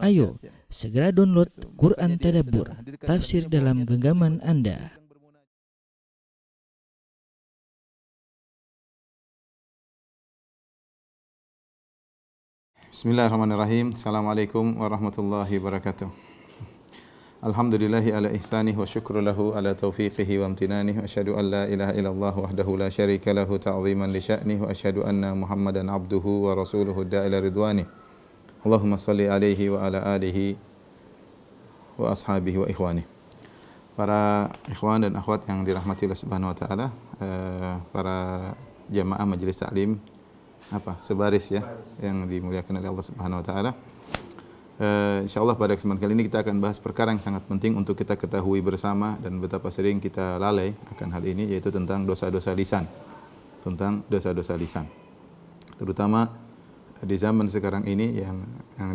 Ayo, segera download Quran Tadabbur, tafsir dalam genggaman Anda. Bismillahirrahmanirrahim. Assalamualaikum warahmatullahi wabarakatuh. Alhamdulillahi ala ihsanih wa syukru lahu ala taufiqihi wa amtinanih. Wa asyhadu an la ilaha illallah wahdahu la syarika lahu ta'ziman li sya'nih. Wa asyhadu anna Muhammadan abduhu wa rasuluhu da'ila ridwanih. Allahumma salli alaihi wa ala alihi wa ashabihi wa ikhwanih. Para ikhwan dan akhwat yang dirahmati Allah Subhanahu wa taala, para jamaah majelis taklim sebaris ya yang dimuliakan oleh Allah Subhanahu wa taala. Insyaallah pada kesempatan kali ini kita akan bahas perkara yang sangat penting untuk kita ketahui bersama dan betapa sering kita lalai akan hal ini, yaitu tentang dosa-dosa lisan. Tentang dosa-dosa lisan. Terutama di zaman sekarang ini yang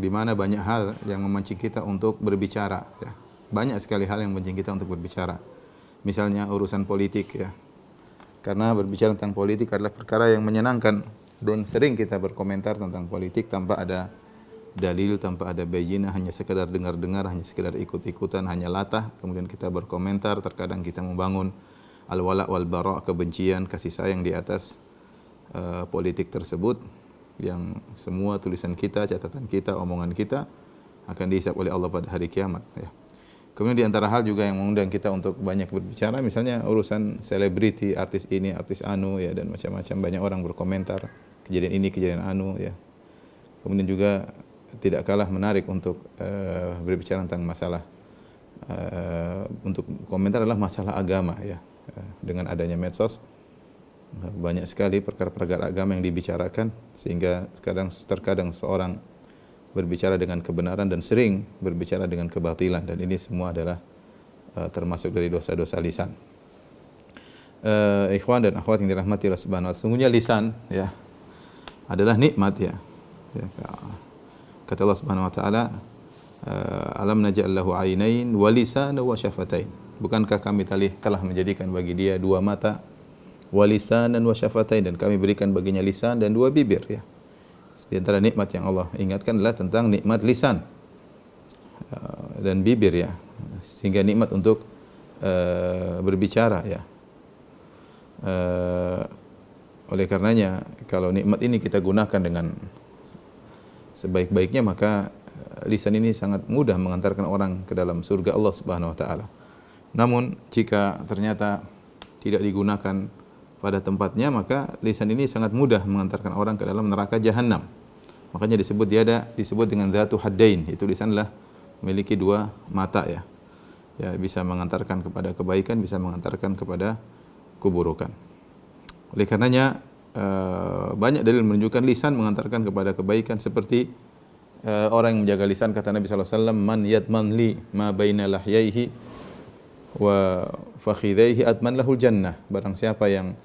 di mana banyak hal yang memancing kita untuk berbicara ya. Banyak sekali hal yang memancing kita untuk berbicara. Misalnya urusan politik ya. Karena berbicara tentang politik adalah perkara yang menyenangkan dan sering kita berkomentar tentang politik tanpa ada dalil, tanpa ada bayinah, hanya sekedar dengar-dengar, hanya sekedar ikut-ikutan, hanya latah, kemudian kita berkomentar. Terkadang kita membangun al-wala' wal bara', kebencian, kasih sayang di atas politik tersebut, yang semua tulisan kita, catatan kita, omongan kita akan dihisab oleh Allah pada hari kiamat ya. Kemudian di antara hal juga yang mengundang kita untuk banyak berbicara, misalnya urusan selebriti, artis ini, artis anu ya, dan macam-macam. Banyak orang berkomentar kejadian ini, kejadian anu ya. Kemudian juga tidak kalah menarik untuk berbicara tentang masalah untuk komentar adalah masalah agama ya. Dengan adanya medsos banyak sekali perkara-perkara agama yang dibicarakan, sehingga terkadang seorang berbicara dengan kebenaran dan sering berbicara dengan kebatilan, dan ini semua adalah termasuk dari dosa-dosa lisan. Ikhwan dan akhwat yang dirahmati Allah Subhanahu wa taala, sungguhnya lisan ya adalah nikmat ya. Kata Allah Subhanahu wa taala, alam naj'al lahu 'ainain wa lisanan wa syafatain. Bukankah kami telah menjadikan bagi dia dua mata, wa lisanan wa syafatain, dan kami berikan baginya lisan dan dua bibir ya. Di antara nikmat yang Allah ingatkan adalah tentang nikmat lisan dan bibir ya, sehingga nikmat untuk berbicara ya. Oleh karenanya kalau nikmat ini kita gunakan dengan sebaik-baiknya, maka lisan ini sangat mudah mengantarkan orang ke dalam surga Allah Subhanahu wa taala. Namun jika ternyata tidak digunakan pada tempatnya, maka lisan ini sangat mudah mengantarkan orang ke dalam neraka jahanam. Makanya disebut dengan dzatu haddain, itu lisan adalah memiliki dua mata ya. Ya, bisa mengantarkan kepada kebaikan, bisa mengantarkan kepada keburukan. Oleh karenanya banyak dalil menunjukkan lisan mengantarkan kepada kebaikan, seperti orang yang menjaga lisan, kata Nabi sallallahu alaihi wasallam, man yadman li ma baina lahyaihi wa fakhidhaihi atman lahul jannah. Barang siapa yang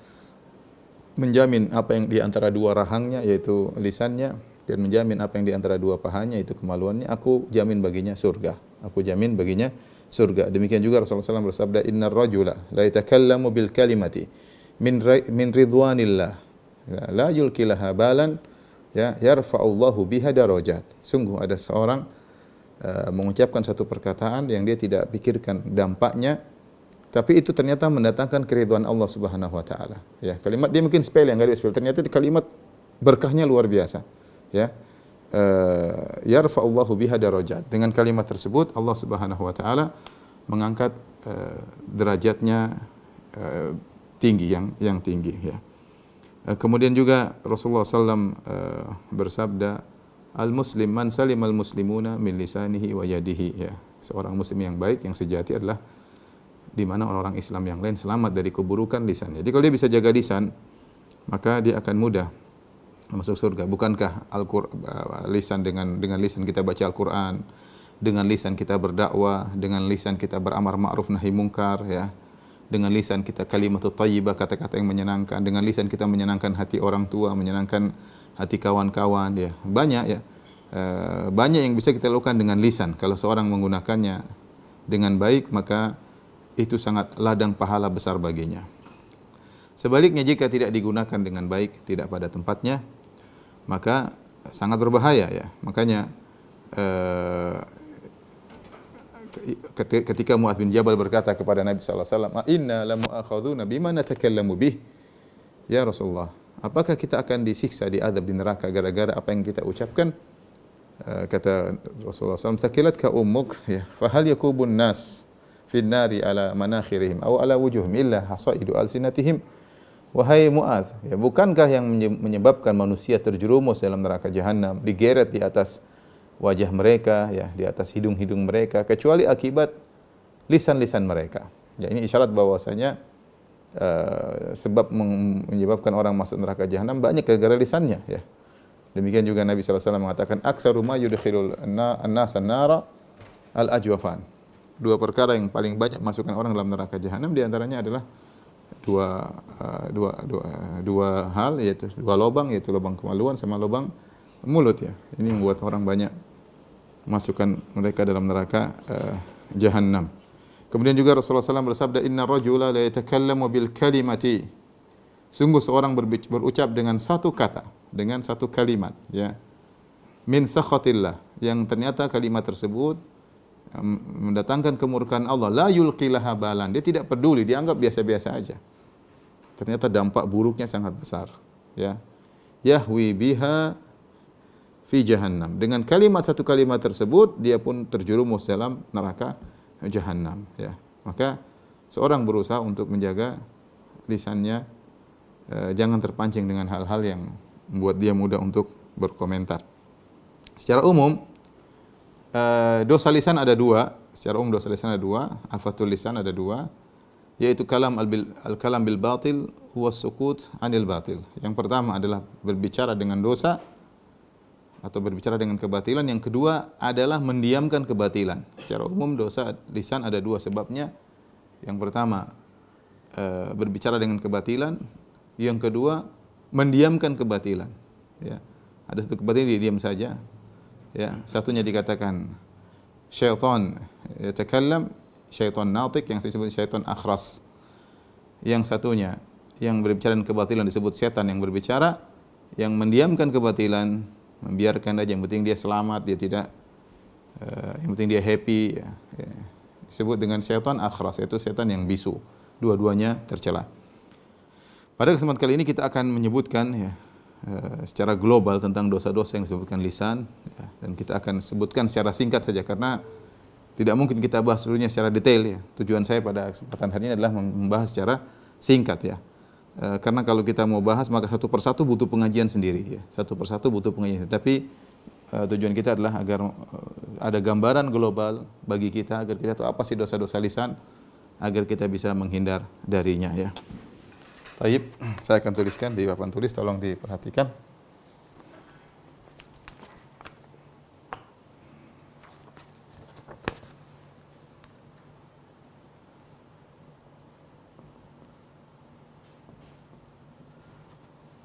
menjamin apa yang di antara dua rahangnya, yaitu lisannya, dan menjamin apa yang di antara dua pahanya, itu kemaluannya, aku jamin baginya surga. Aku jamin baginya surga. Demikian juga Rasulullah SAW bersabda, innar rajula la yatakallamu bil kalimati min ridwanillah la yulkilaha balan ya yarfa'ullahu biha darajat. Sungguh ada seorang mengucapkan satu perkataan yang dia tidak pikirkan dampaknya, tapi itu ternyata mendatangkan keridhaan Allah Subhanahu wa taala. Ya, kalimat dia mungkin sepele, enggak ada sepele, ternyata kalimat berkahnya luar biasa. Ya. Yarfa'ullahu biha darajat. Dengan kalimat tersebut Allah Subhanahu wa taala mengangkat derajatnya tinggi, yang tinggi ya. Kemudian juga Rasulullah SAW bersabda, al-muslim man salimal muslimuna min lisanihi wa yadihi ya. Seorang muslim yang baik, yang sejati adalah di mana orang-orang Islam yang lain selamat dari keburukan lisannya. Jadi kalau dia bisa jaga lisan, maka dia akan mudah masuk surga. Bukankah lisan dengan lisan kita baca Al-Qur'an, dengan lisan kita berdakwah, dengan lisan kita beramar ma'ruf nahi mungkar ya. Dengan lisan kita kalimatut thayyibah, kata-kata yang menyenangkan, dengan lisan kita menyenangkan hati orang tua, menyenangkan hati kawan-kawan ya. Banyak ya. Banyak yang bisa kita lakukan dengan lisan. Kalau seorang menggunakannya dengan baik, maka itu sangat ladang pahala besar baginya. Sebaliknya jika tidak digunakan dengan baik, tidak pada tempatnya, maka sangat berbahaya ya. Makanya ketika Muadz bin Jabal berkata kepada Nabi sallallahu alaihi wasallam, "Inna lamu'akhadzuna bima natakallamu bih." Ya Rasulullah, apakah kita akan disiksa, diadab di neraka gara-gara apa yang kita ucapkan? Kata Rasulullah SAW, "Thaqilatka ummuk, ya, fahal yakubun nas fin nari ala manakhirihim aw ala wujuhim illa hasaidu alsinatihim." Wahai Muadz, ya, bukankah yang menyebabkan manusia terjerumus dalam neraka jahanam, digeret di atas wajah mereka, ya, di atas hidung-hidung mereka, kecuali akibat lisan-lisan mereka. Ya, ini isyarat bahwasanya sebab menyebabkan orang masuk neraka jahanam banyak gara-gara lisannya, ya. Demikian juga Nabi sallallahu alaihi wasallam mengatakan, "Aktsaru ma yudkhilul an-nasa an-nara al-ajwafan." Dua perkara yang paling banyak masukkan orang dalam neraka jahanam, di antaranya adalah dua hal, yaitu dua lubang, yaitu lubang kemaluan sama lubang mulut, ya. Ini membuat orang banyak masukkan mereka dalam neraka jahanam. Kemudian juga Rasulullah SAW bersabda, "Inna rajula la yatakallamu bil kalimati." Sungguh seorang berucap dengan satu kata, dengan satu kalimat, ya, min sakhatillah, yang ternyata kalimat tersebut mendatangkan kemurkaan Allah. La yulqilaha balan, dia tidak peduli, dianggap biasa-biasa aja. Ternyata dampak buruknya sangat besar, ya. Yahwi biha fi jahannam. Dengan satu kalimat tersebut dia pun terjerumus dalam neraka jahannam, ya. Maka seorang berusaha untuk menjaga lisannya, jangan terpancing dengan hal-hal yang membuat dia mudah untuk berkomentar. Secara umum dosa lisan ada dua. Secara umum dosa lisan ada dua, afatul lisan ada dua, yaitu al-kalam bil batil huwa sukut anil batil. Yang pertama adalah berbicara dengan dosa atau berbicara dengan kebatilan. Yang kedua adalah mendiamkan kebatilan. Secara umum dosa lisan ada dua sebabnya. Yang pertama berbicara dengan kebatilan, yang kedua mendiamkan kebatilan, ya. Ada satu kebatilan dia diam saja, ya. Satunya dikatakan syaitan yatakallam, syaitan natik, yang disebut syaitan akhras. Yang satunya yang berbicara dengan kebatilan disebut setan yang berbicara. Yang mendiamkan kebatilan, membiarkan aja, yang penting dia selamat, dia tidak yang penting dia happy, ya. Disebut dengan syaitan akhras, yaitu setan yang bisu. Dua-duanya tercela. Pada kesempatan kali ini kita akan menyebutkan, ya, secara global tentang dosa-dosa yang disebutkan lisan, ya, dan kita akan sebutkan secara singkat saja karena tidak mungkin kita bahas seluruhnya secara detail, ya. Tujuan saya pada kesempatan hari ini adalah membahas secara singkat, ya. Karena kalau kita mau bahas maka satu persatu butuh pengajian sendiri, ya. Satu persatu butuh pengajian. Tapi tujuan kita adalah agar ada gambaran global bagi kita, agar kita tahu apa sih dosa-dosa lisan, agar kita bisa menghindar darinya, ya. Baik, saya akan tuliskan di papan tulis, tolong diperhatikan.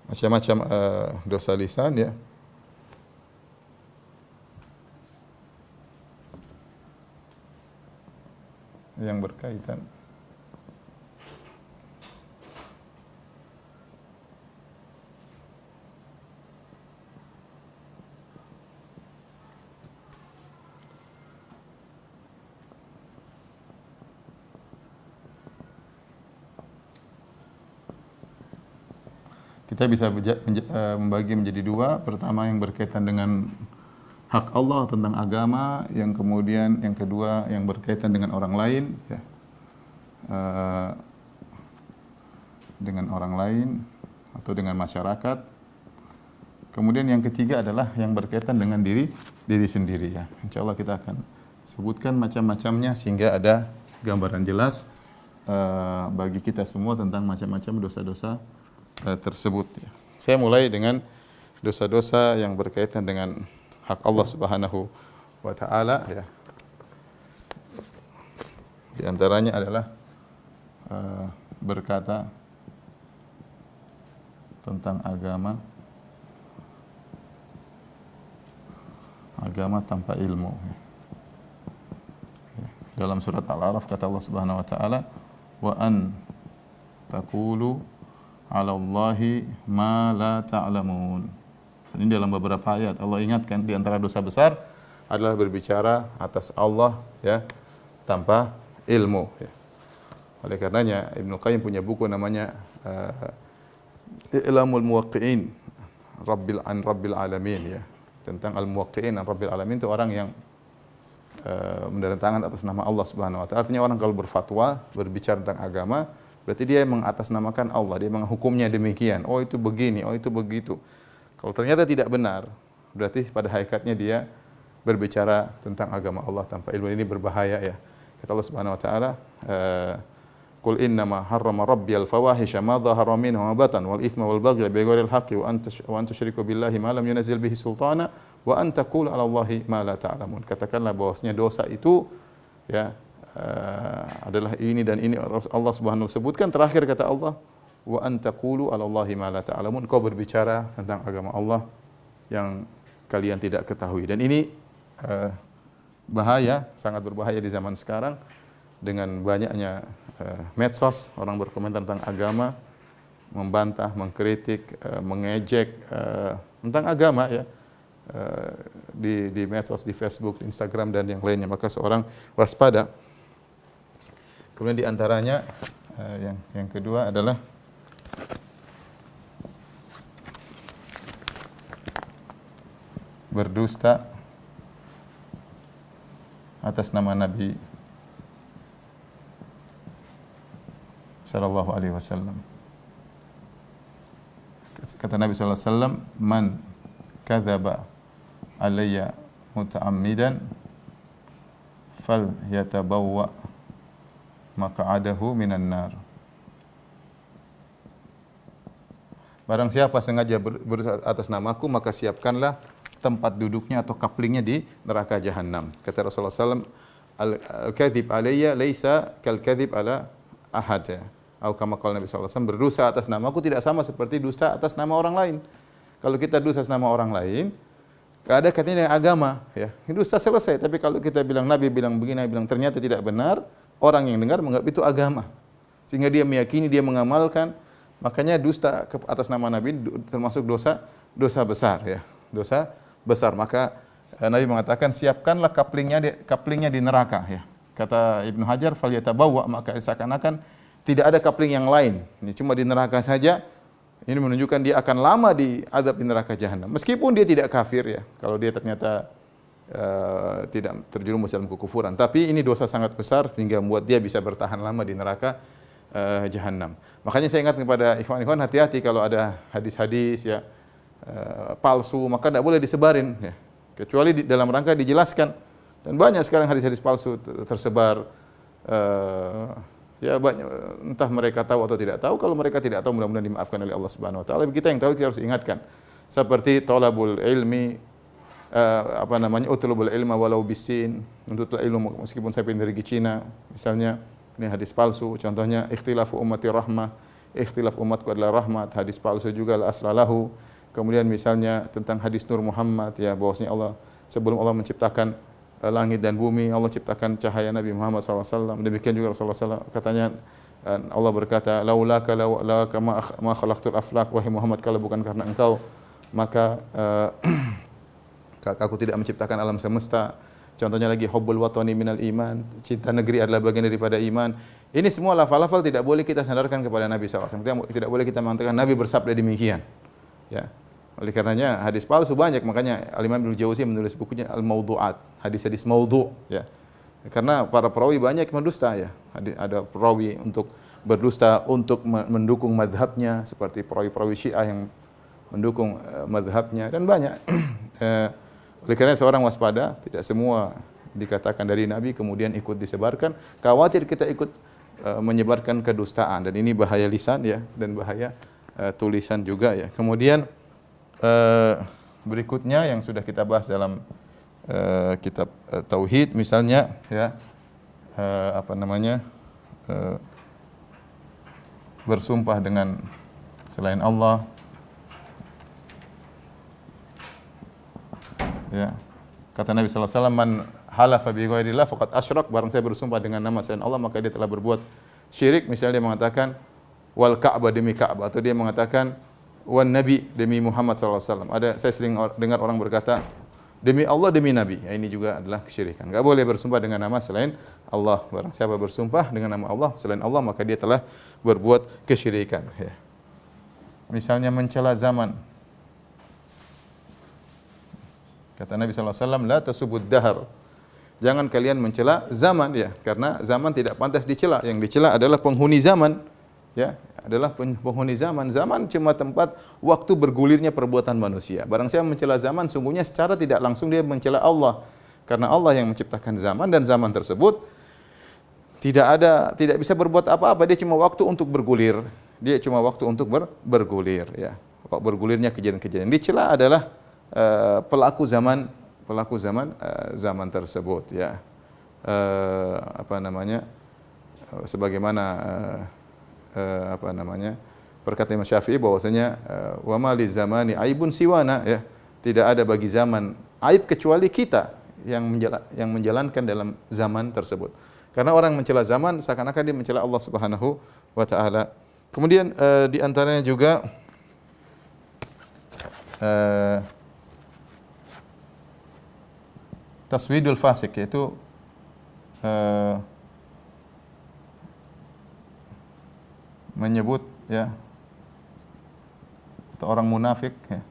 Macam-macam dosa lisan, ya. Yang berkaitan kita bisa membagi menjadi dua. Pertama yang berkaitan dengan hak Allah tentang agama, yang kemudian yang kedua yang berkaitan dengan orang lain, ya. Dengan orang lain atau dengan masyarakat. Kemudian yang ketiga adalah yang berkaitan dengan diri sendiri, ya. Insyaallah kita akan sebutkan macam-macamnya sehingga ada gambaran jelas bagi kita semua tentang macam-macam dosa-dosa tersebut, ya. Saya mulai dengan dosa-dosa yang berkaitan dengan hak Allah Subhanahu wa taala, ya. Di antaranya adalah berkata tentang agama tanpa ilmu. Dalam surat Al-A'raf kata Allah Subhanahu wa taala, "Wa an taqulu 'ala Allahi ma la ta'lamun." Ini dalam beberapa ayat Allah ingatkan di antara dosa besar adalah berbicara atas Allah, ya, tanpa ilmu. Ya. Oleh karenanya Ibnu Qayyim punya buku namanya I'lamul Muwaqqi'in Rabbil Alamin, ya. Tentang al-muwaqqi'in an Rabbil Alamin, itu orang yang menandatangan atas nama Allah Subhanahu wa taala. Artinya orang kalau berfatwa, berbicara tentang agama, berarti dia mengatasnamakan Allah, dia menghukumnya demikian. Oh itu begini, oh itu begitu. Kalau ternyata tidak benar, berarti pada hakikatnya dia berbicara tentang agama Allah tanpa ilmu. Ini berbahaya, ya. Kata Allah Subhanahu wa taala, Qul innama harrama rabbiyal fawahisha ma dhahara minha wa batan wal itsma wal baghy bighairil haqqi wa an tusyriku billahi ma lam yunzil bihi sultana wa an taqulu 'ala Allahi ma la ta'lamun. Katakanlah bahwasanya dosa itu, ya, adalah ini dan ini. Allah Subhanahu wa sebutkan terakhir kata Allah, wa an taqulu 'ala Allahi ma la ta'lamun. Kau berbicara tentang agama Allah yang kalian tidak ketahui. Dan ini bahaya, sangat berbahaya di zaman sekarang dengan banyaknya medsos, orang berkomentar tentang agama, membantah, mengkritik, mengejek tentang agama, ya, di medsos, di Facebook, di Instagram dan yang lainnya. Maka seorang waspada. Kemudian di antaranya yang kedua adalah berdusta atas nama Nabi sallallahu alaihi wasallam. Kata Nabi sallallahu alaihi wasallam, "Man kadzaba alayya muta'ammidan falyatabawwa maq'adahu minan nar." Barang siapa sengaja berdusta atas namaku, maka siapkanlah tempat duduknya atau kaplingnya di neraka jahanam. Kata Rasulullah SAW, al-kadzib alayya laisa kal-kadzib ala ahad. Atau kama qala Nabi sallallahu alaihi wasallam, berdosa atas namaku tidak sama seperti dusta atas nama orang lain. Kalau kita dusta atas nama orang lain, enggak ada kaitannya dengan agama, ya. Dusta selesai. Tapi kalau kita bilang Nabi bilang begini, Nabi bilang ternyata tidak benar, orang yang dengar menganggap itu agama. Sehingga dia meyakini, dia mengamalkan. Makanya dusta atas nama Nabi termasuk dosa besar, ya. Dosa besar. Maka Nabi mengatakan siapkanlah kaplingnya di neraka, ya. Kata Ibnu Hajar, falyatabawwa, maka seakan-akan tidak ada kapling yang lain. Ini cuma di neraka saja. Ini menunjukkan dia akan lama di azab di neraka jahanam. Meskipun dia tidak kafir, ya. Kalau dia ternyata tidak terjerumus dalam kekufuran, tapi ini dosa sangat besar sehingga membuat dia bisa bertahan lama di neraka jahanam. Makanya saya ingat kepada ikhwan-ikhwan, hati-hati kalau ada hadis-hadis, ya, palsu, maka tidak boleh disebarin, ya. Kecuali dalam rangka dijelaskan. Dan banyak sekarang hadis-hadis palsu tersebar. Ya banyak, entah mereka tahu atau tidak tahu. Kalau mereka tidak tahu, mudah-mudahan dimaafkan oleh Allah Subhanahu wa taala. Kita yang tahu, kita harus ingatkan. Seperti talabul ilmi, utlubul ilma walau bisin, menuntut ilmu meskipun sampai negeri Cina, misalnya. Ini hadis palsu. Contohnya ikhtilafu ummati rahmah, ikhtilaf umatku adalah rahmat, hadis palsu juga, la aslalahu. Kemudian misalnya tentang hadis Nur Muhammad, ya, bahwasanya Allah sebelum Allah menciptakan langit dan bumi, Allah ciptakan cahaya Nabi Muhammad SAW. Demikian juga Rasulullah SAW katanya, Allah berkata, laulaka ma khalaqtul aflaq, wahai Muhammad, kalau bukan karena engkau, maka aku tidak menciptakan alam semesta. Contohnya lagi, hubbul watani minal iman, cinta negeri adalah bagian daripada iman. Ini semua lafal-lafal tidak boleh kita sandarkan kepada Nabi SAW. Tidak boleh kita mengatakan Nabi bersabda demikian, ya. Oleh karenanya hadis palsu banyak, makanya Al-Imam Ibnu Jauzi menulis bukunya Al-Mawdu'at, hadis-hadis maudhu', ya. Karena para perawi banyak mendusta, ya. Ada perawi untuk berdusta untuk mendukung mazhabnya, seperti perawi-perawi Syiah yang mendukung mazhabnya, dan banyak. Oleh karena seorang waspada, tidak semua dikatakan dari Nabi kemudian ikut disebarkan. Khawatir kita ikut menyebarkan kedustaan, dan ini bahaya lisan, ya, dan bahaya tulisan juga, ya. Kemudian berikutnya yang sudah kita bahas dalam kitab tauhid, misalnya, ya, bersumpah dengan selain Allah, ya. Kata Nabi sallallahu alaihi wasallam, man halafa bi ghairillah faqad asyrak, barang saya bersumpah dengan nama selain Allah maka dia telah berbuat syirik. Misalnya dia mengatakan wal Ka'bah, demi Ka'bah, atau dia mengatakan wan Nabi, demi Muhammad sallallahu alaihi wasallam. Saya sering dengar orang berkata demi Allah, demi Nabi. Ya, ini juga adalah kesyirikan. Enggak boleh bersumpah dengan nama selain Allah. Barang siapa bersumpah dengan nama Allah selain Allah, maka dia telah berbuat kesyirikan. Ya. Misalnya mencela zaman. Kata Nabi SAW, la tasubud dahar. Jangan kalian mencela zaman, ya, karena zaman tidak pantas dicela. Yang dicela adalah penghuni zaman, ya, adalah penghuni zaman. Zaman cuma tempat waktu bergulirnya perbuatan manusia. Barang siapa mencela zaman, sungguhnya secara tidak langsung dia mencela Allah, karena Allah yang menciptakan zaman, dan zaman tersebut tidak bisa berbuat apa-apa. Dia cuma waktu untuk bergulir. Dia cuma waktu untuk bergulir, ya. Bergulirnya kejadian-kejadian. Dicela adalah pelaku zaman tersebut, ya. Sebagaimana perkataan Imam Syafi'i bahwasanya wa ma li zamani aibun siwana, ya. Tidak ada bagi zaman aib kecuali kita yang menjalankan dalam zaman tersebut. Karena orang mencela zaman seakan-akan dia mencela Allah Subhanahu wa taala. Kemudian di antaranya juga taswidul fasik, yaitu menyebut, ya, atau orang munafik, ya,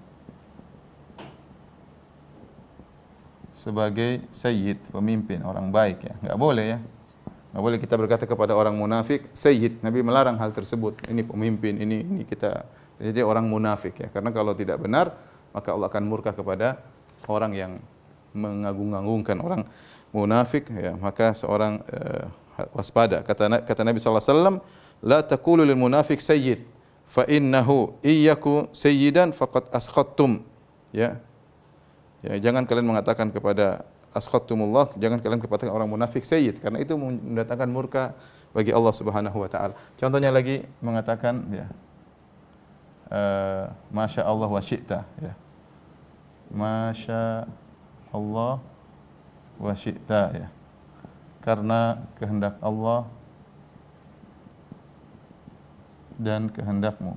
sebagai sayyid, pemimpin, orang baik, ya. Enggak boleh, ya. Enggak boleh kita berkata kepada orang munafik sayyid. Nabi melarang hal tersebut. Ini pemimpin, ini kita, jadi orang munafik, ya. Karena kalau tidak benar, maka Allah akan murka kepada orang yang mengagung-agungkan orang munafik, ya. Maka seorang waspada. Kata Nabi SAW, la taqulu lil munafik sayyid, fa innahu iyyaku sayyidan faqad askhattum, ya. Ya, jangan kalian mengatakan kepada askhattumullah, jangan kalian katakan orang munafik sayyid, karena itu mendatangkan murka bagi Allah Subhanahu wa taala. Contohnya lagi mengatakan, ya, masya Allah wa syi'ta, ya. Masya Allah wa syi'ta, ya. Karena kehendak Allah dan kehendakmu.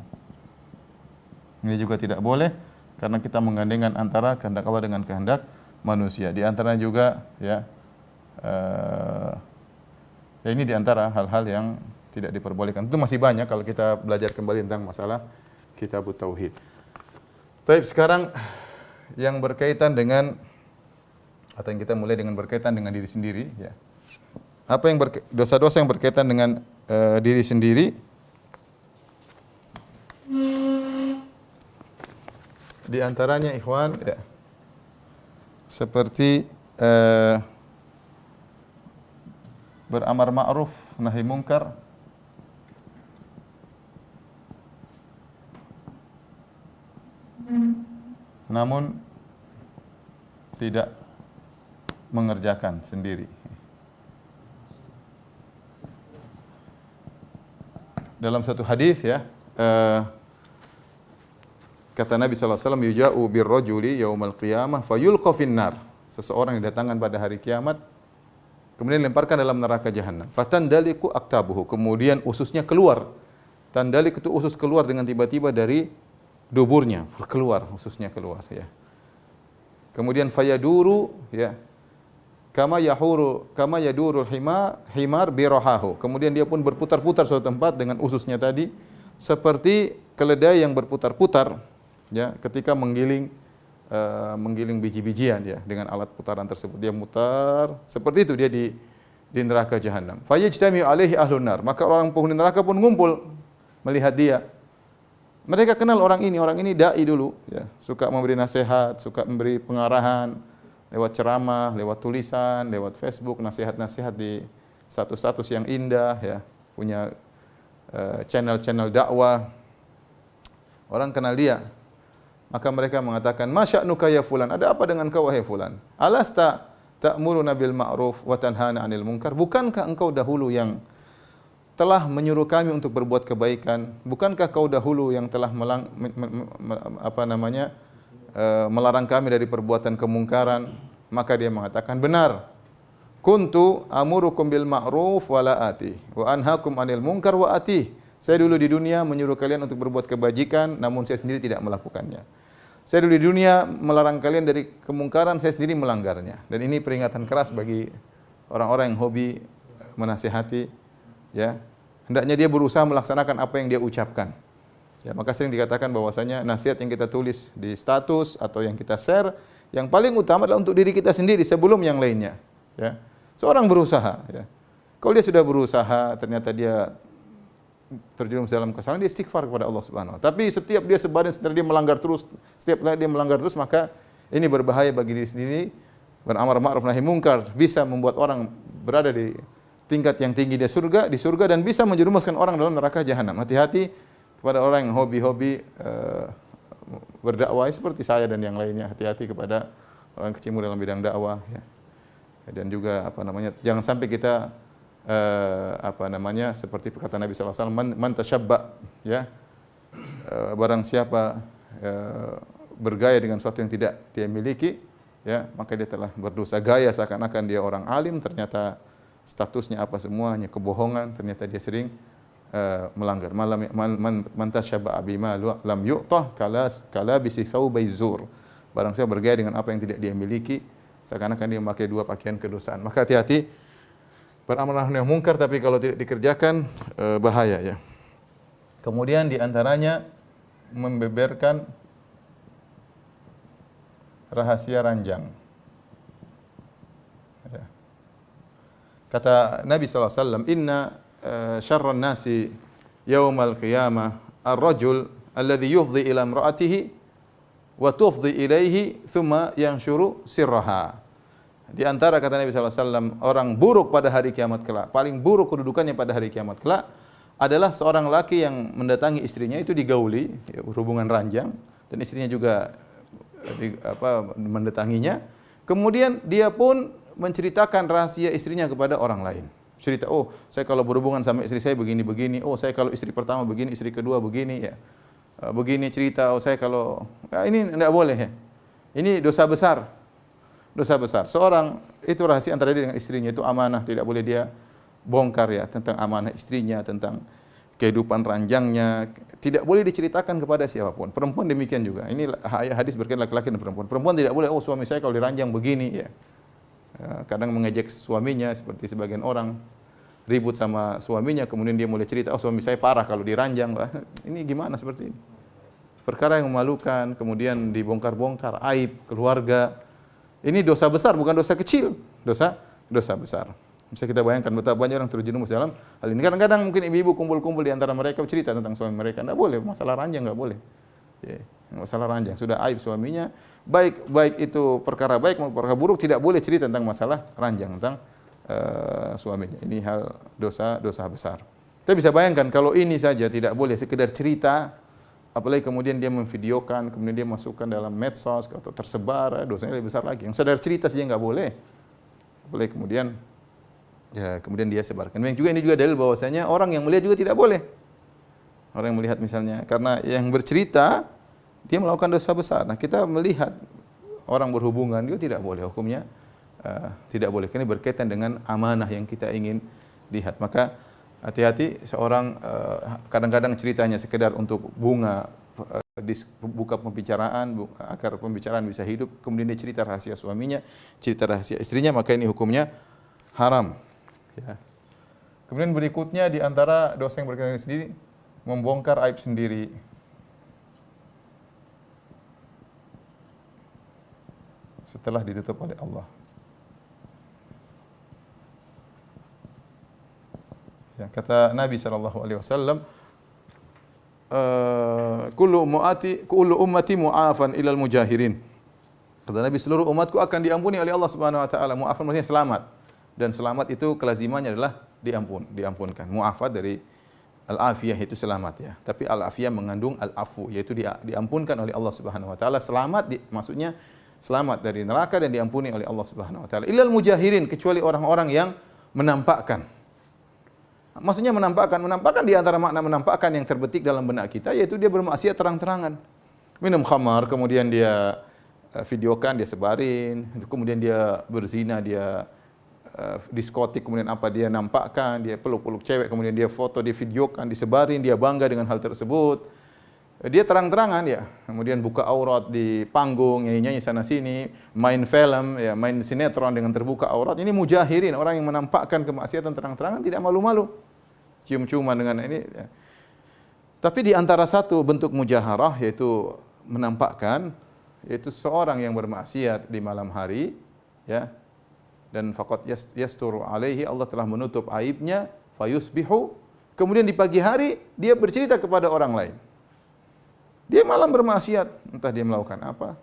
Ini juga tidak boleh, karena kita menggandengkan antara kehendak Allah dengan kehendak manusia. Di antaranya juga, ya, ini di antara hal-hal yang tidak diperbolehkan. Itu masih banyak kalau kita belajar kembali tentang masalah Kitabut Tauhid. Baik, sekarang yang berkaitan dengan, atau yang kita mulai dengan berkaitan dengan diri sendiri, ya. Apa yang dosa-dosa yang berkaitan dengan diri sendiri? Di antaranya, ikhwan, ya, seperti beramar ma'ruf nahi mungkar, namun tidak mengerjakan sendiri. Dalam satu hadis, ya, kata Nabi SAW, yuja'u birrajuli yaumal qiyamah fayulqa finnar. Seseorang didatangkan pada hari kiamat, kemudian dilemparkan dalam neraka jahanam. Fatandaliku aktabuhu, kemudian ususnya keluar. Tandalik itu usus keluar dengan tiba-tiba dari duburnya, keluar, ususnya keluar, ya. Kemudian fayaduru, ya, kama yadurul himar birahahu. Kemudian dia pun berputar-putar suatu tempat dengan ususnya tadi, seperti keledai yang berputar-putar, ya, ketika menggiling biji-bijian, ya, dengan alat putaran tersebut. Dia mutar, seperti itu dia di neraka jahanam. Fayajtami'u alaihi ahlun nar, maka orang penghuni neraka pun ngumpul melihat dia. Mereka kenal orang ini dai dulu, ya, suka memberi nasihat, suka memberi pengarahan lewat ceramah, lewat tulisan, lewat Facebook, nasihat-nasihat di status-status yang indah, ya, punya channel-channel dakwah. Orang kenal dia. Maka mereka mengatakan, "Masya'nuka ya fulan? Ada apa dengan kau wahai fulan? Alasta ta'muruna bil ma'ruf wa tanhana 'anil munkar?" Bukankah engkau dahulu yang telah menyuruh kami untuk berbuat kebaikan? Bukankah kau dahulu yang telah melarang kami dari perbuatan kemungkaran? Maka dia mengatakan, benar. Kuntu amurukum bil ma'ruf wa la ati wa anhaakum 'anil munkar wa ati. Saya dulu di dunia menyuruh kalian untuk berbuat kebajikan, namun saya sendiri tidak melakukannya. Saya dulu di dunia melarang kalian dari kemungkaran, saya sendiri melanggarnya. Dan ini peringatan keras bagi orang-orang yang hobi menasihati, ya. Hendaknya dia berusaha melaksanakan apa yang dia ucapkan. Ya, maka sering dikatakan bahwasanya nasihat yang kita tulis di status atau yang kita share, yang paling utama adalah untuk diri kita sendiri sebelum yang lainnya. Ya. Seorang berusaha. Ya. Kalau dia sudah berusaha, ternyata dia terjerumus dalam kesalahan, dia istighfar kepada Allah Subhanahu wa taala. Tapi setiap dia sebarin, setiap dia melanggar terus, maka ini berbahaya bagi diri sendiri. Beramar ma'ruf nahi munkar bisa membuat orang berada di tingkat yang tinggi di surga dan bisa menjerumuskan orang dalam neraka jahanam. Hati-hati kepada orang yang hobi-hobi berdakwah seperti saya dan yang lainnya. Hati-hati kepada orang yang kecimur dalam bidang dakwah, ya. Dan juga jangan sampai kita seperti perkataan Nabi sallallahu alaihi wasallam, man tashabba, ya. Barang siapa bergaya dengan sesuatu yang tidak dia miliki, ya, maka dia telah berdosa. Gaya seakan-akan dia orang alim, ternyata statusnya apa semuanya kebohongan, ternyata dia sering melanggar. Man tashabba bima lam yu'tah kala bisi thawbai zur. Barang siapa bergaya dengan apa yang tidak dia miliki, seakan-akan dia memakai dua pakaian kedosaan. Maka hati-hati beramal nahi munkar, tapi kalau tidak dikerjakan bahaya, ya. Kemudian di antaranya membeberkan rahasia ranjang. Ya. Kata Nabi sallallahu alaihi wasallam, "Inna syarran nasi yaumal qiyamah ar-rajul alladhi yufdhi ila imra'atihi wa tufdhi ilaihi thumma yanshuru sirraha." Di antara kata Nabi sallallahu alaihi wasallam, orang buruk pada hari kiamat kelak, paling buruk kedudukannya pada hari kiamat kelak adalah seorang laki yang mendatangi istrinya, itu digauli, ya, hubungan ranjang, dan istrinya juga mendatanginya. Kemudian dia pun menceritakan rahasia istrinya kepada orang lain. Cerita, oh, saya kalau berhubungan sama istri saya begini-begini. Oh, saya kalau istri pertama begini, istri kedua begini, ya. Begini cerita, oh saya kalau ini tidak boleh, ya. Ini dosa besar. Dosa besar. Seorang itu rahasia antara dia dengan istrinya, itu amanah, tidak boleh dia bongkar, ya, tentang amanah istrinya, tentang kehidupan ranjangnya, tidak boleh diceritakan kepada siapapun. Perempuan demikian juga. Ini hadis berkaitan laki-laki dan perempuan. Perempuan tidak boleh, oh suami saya kalau diranjang begini, ya. Kadang mengejek suaminya seperti sebagian orang ribut sama suaminya, kemudian dia mulai cerita, oh suami saya parah kalau diranjang. Ini gimana seperti ini? Perkara yang memalukan, kemudian dibongkar-bongkar aib keluarga. Ini dosa besar, bukan dosa kecil. Dosa besar. Bisa kita bayangkan betapa banyak orang terjerumus dalam hal ini. Kadang-kadang mungkin ibu-ibu kumpul-kumpul di antara mereka cerita tentang suami mereka. Tidak boleh, masalah ranjang tidak boleh. Ya, masalah ranjang sudah aib suaminya. Baik itu perkara baik maupun perkara buruk, tidak boleh cerita tentang masalah ranjang, tentang suaminya. Ini hal dosa besar. Kita bisa bayangkan kalau ini saja tidak boleh, sekedar cerita, apalagi kemudian dia memvideokan, kemudian dia masukkan dalam medsos atau tersebar, dosanya lebih besar lagi. Yang sekedar cerita saja nggak boleh, apalagi kemudian dia sebarkan. Ini juga dalil bahwasanya orang yang melihat juga tidak boleh. Orang yang melihat misalnya, karena yang bercerita dia melakukan dosa besar. Nah, kita melihat orang berhubungan juga tidak boleh, hukumnya tidak boleh. Ini berkaitan dengan amanah yang kita ingin lihat. Maka hati-hati seorang kadang-kadang ceritanya sekedar untuk buka pembicaraan agar pembicaraan bisa hidup, kemudian dia cerita rahasia suaminya, cerita rahasia istrinya, maka ini hukumnya haram. Ya. Kemudian berikutnya di antara dosa yang berkaitan sendiri, membongkar aib sendiri. Setelah ditutup oleh Allah. Ya, kata Nabi SAW, kullu ummati mu'afan ilal mujahirin. Kata Nabi, seluruh umatku akan diampuni oleh Allah Subhanahu wa taala. Mu'afan maksudnya selamat. Dan selamat itu kelazimannya adalah diampunkan. Mu'afat dari al-afiyah itu selamat, ya. Tapi al-afiyah mengandung al-afu, yaitu diampunkan oleh Allah Subhanahu wa taala. Selamat maksudnya selamat dari neraka dan diampuni oleh Allah Subhanahu wa taala. Illal mujahirin, kecuali orang-orang yang menampakkan. Maksudnya menampakkan di antara makna menampakkan yang terbetik dalam benak kita, yaitu dia bermaksiat terang-terangan. Minum khamar, kemudian dia videokan, dia sebarin, kemudian dia berzina, dia diskotik, kemudian dia nampakkan, dia peluk-peluk cewek, kemudian dia foto, dia videokan, disebarin, dia bangga dengan hal tersebut. dia terang-terangan ya, kemudian buka aurat di panggung, nyanyi-nyanyi sana sini, main film, ya, main sinetron dengan terbuka aurat. Ini mujahirin, orang yang menampakkan kemaksiatan terang-terangan tidak malu-malu. Cium-ciuman dengan ini. Ya. Tapi di antara satu bentuk mujaharah yaitu menampakkan, yaitu seorang yang bermaksiat di malam hari, ya, dan faqad yasturu alaihi, Allah telah menutup aibnya, fayusbihu, kemudian di pagi hari dia bercerita kepada orang lain. Dia malam bermaksiat, entah dia melakukan apa,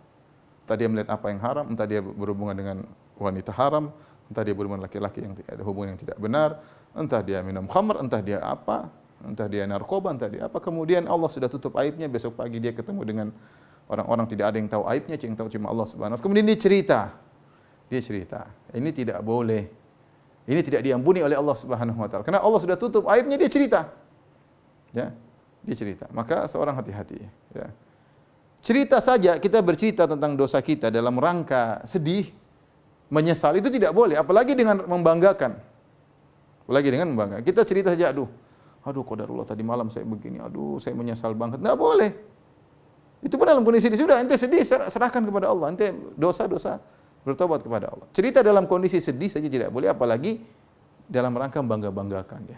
entah dia melihat apa yang haram, entah dia berhubungan dengan wanita haram, entah dia berhubungan laki-laki yang ada hubungan yang tidak benar, entah dia minum khamr, entah dia apa, entah dia narkoba, entah dia apa. Kemudian Allah sudah tutup aibnya, besok pagi dia ketemu dengan orang-orang tidak ada yang tahu aibnya, yang tahu cuma Allah Subhanahu wa taala. Kemudian dia cerita. Ini tidak boleh. Ini tidak diampuni oleh Allah Subhanahu wa taala. Karena Allah sudah tutup aibnya, dia cerita. Ya. Dia cerita. Maka seorang hati-hati, ya. Cerita saja, kita bercerita tentang dosa kita dalam rangka sedih, menyesal, itu tidak boleh, apalagi dengan membanggakan. Kita cerita saja, aduh qadarullah tadi malam saya begini, aduh saya menyesal banget. Enggak boleh. Itu pun dalam kondisi sedih, sudah ente sedih, serahkan kepada Allah. Ente dosa-dosa, bertobat kepada Allah. Cerita dalam kondisi sedih saja tidak boleh, apalagi dalam rangka bangga-banggakan dia.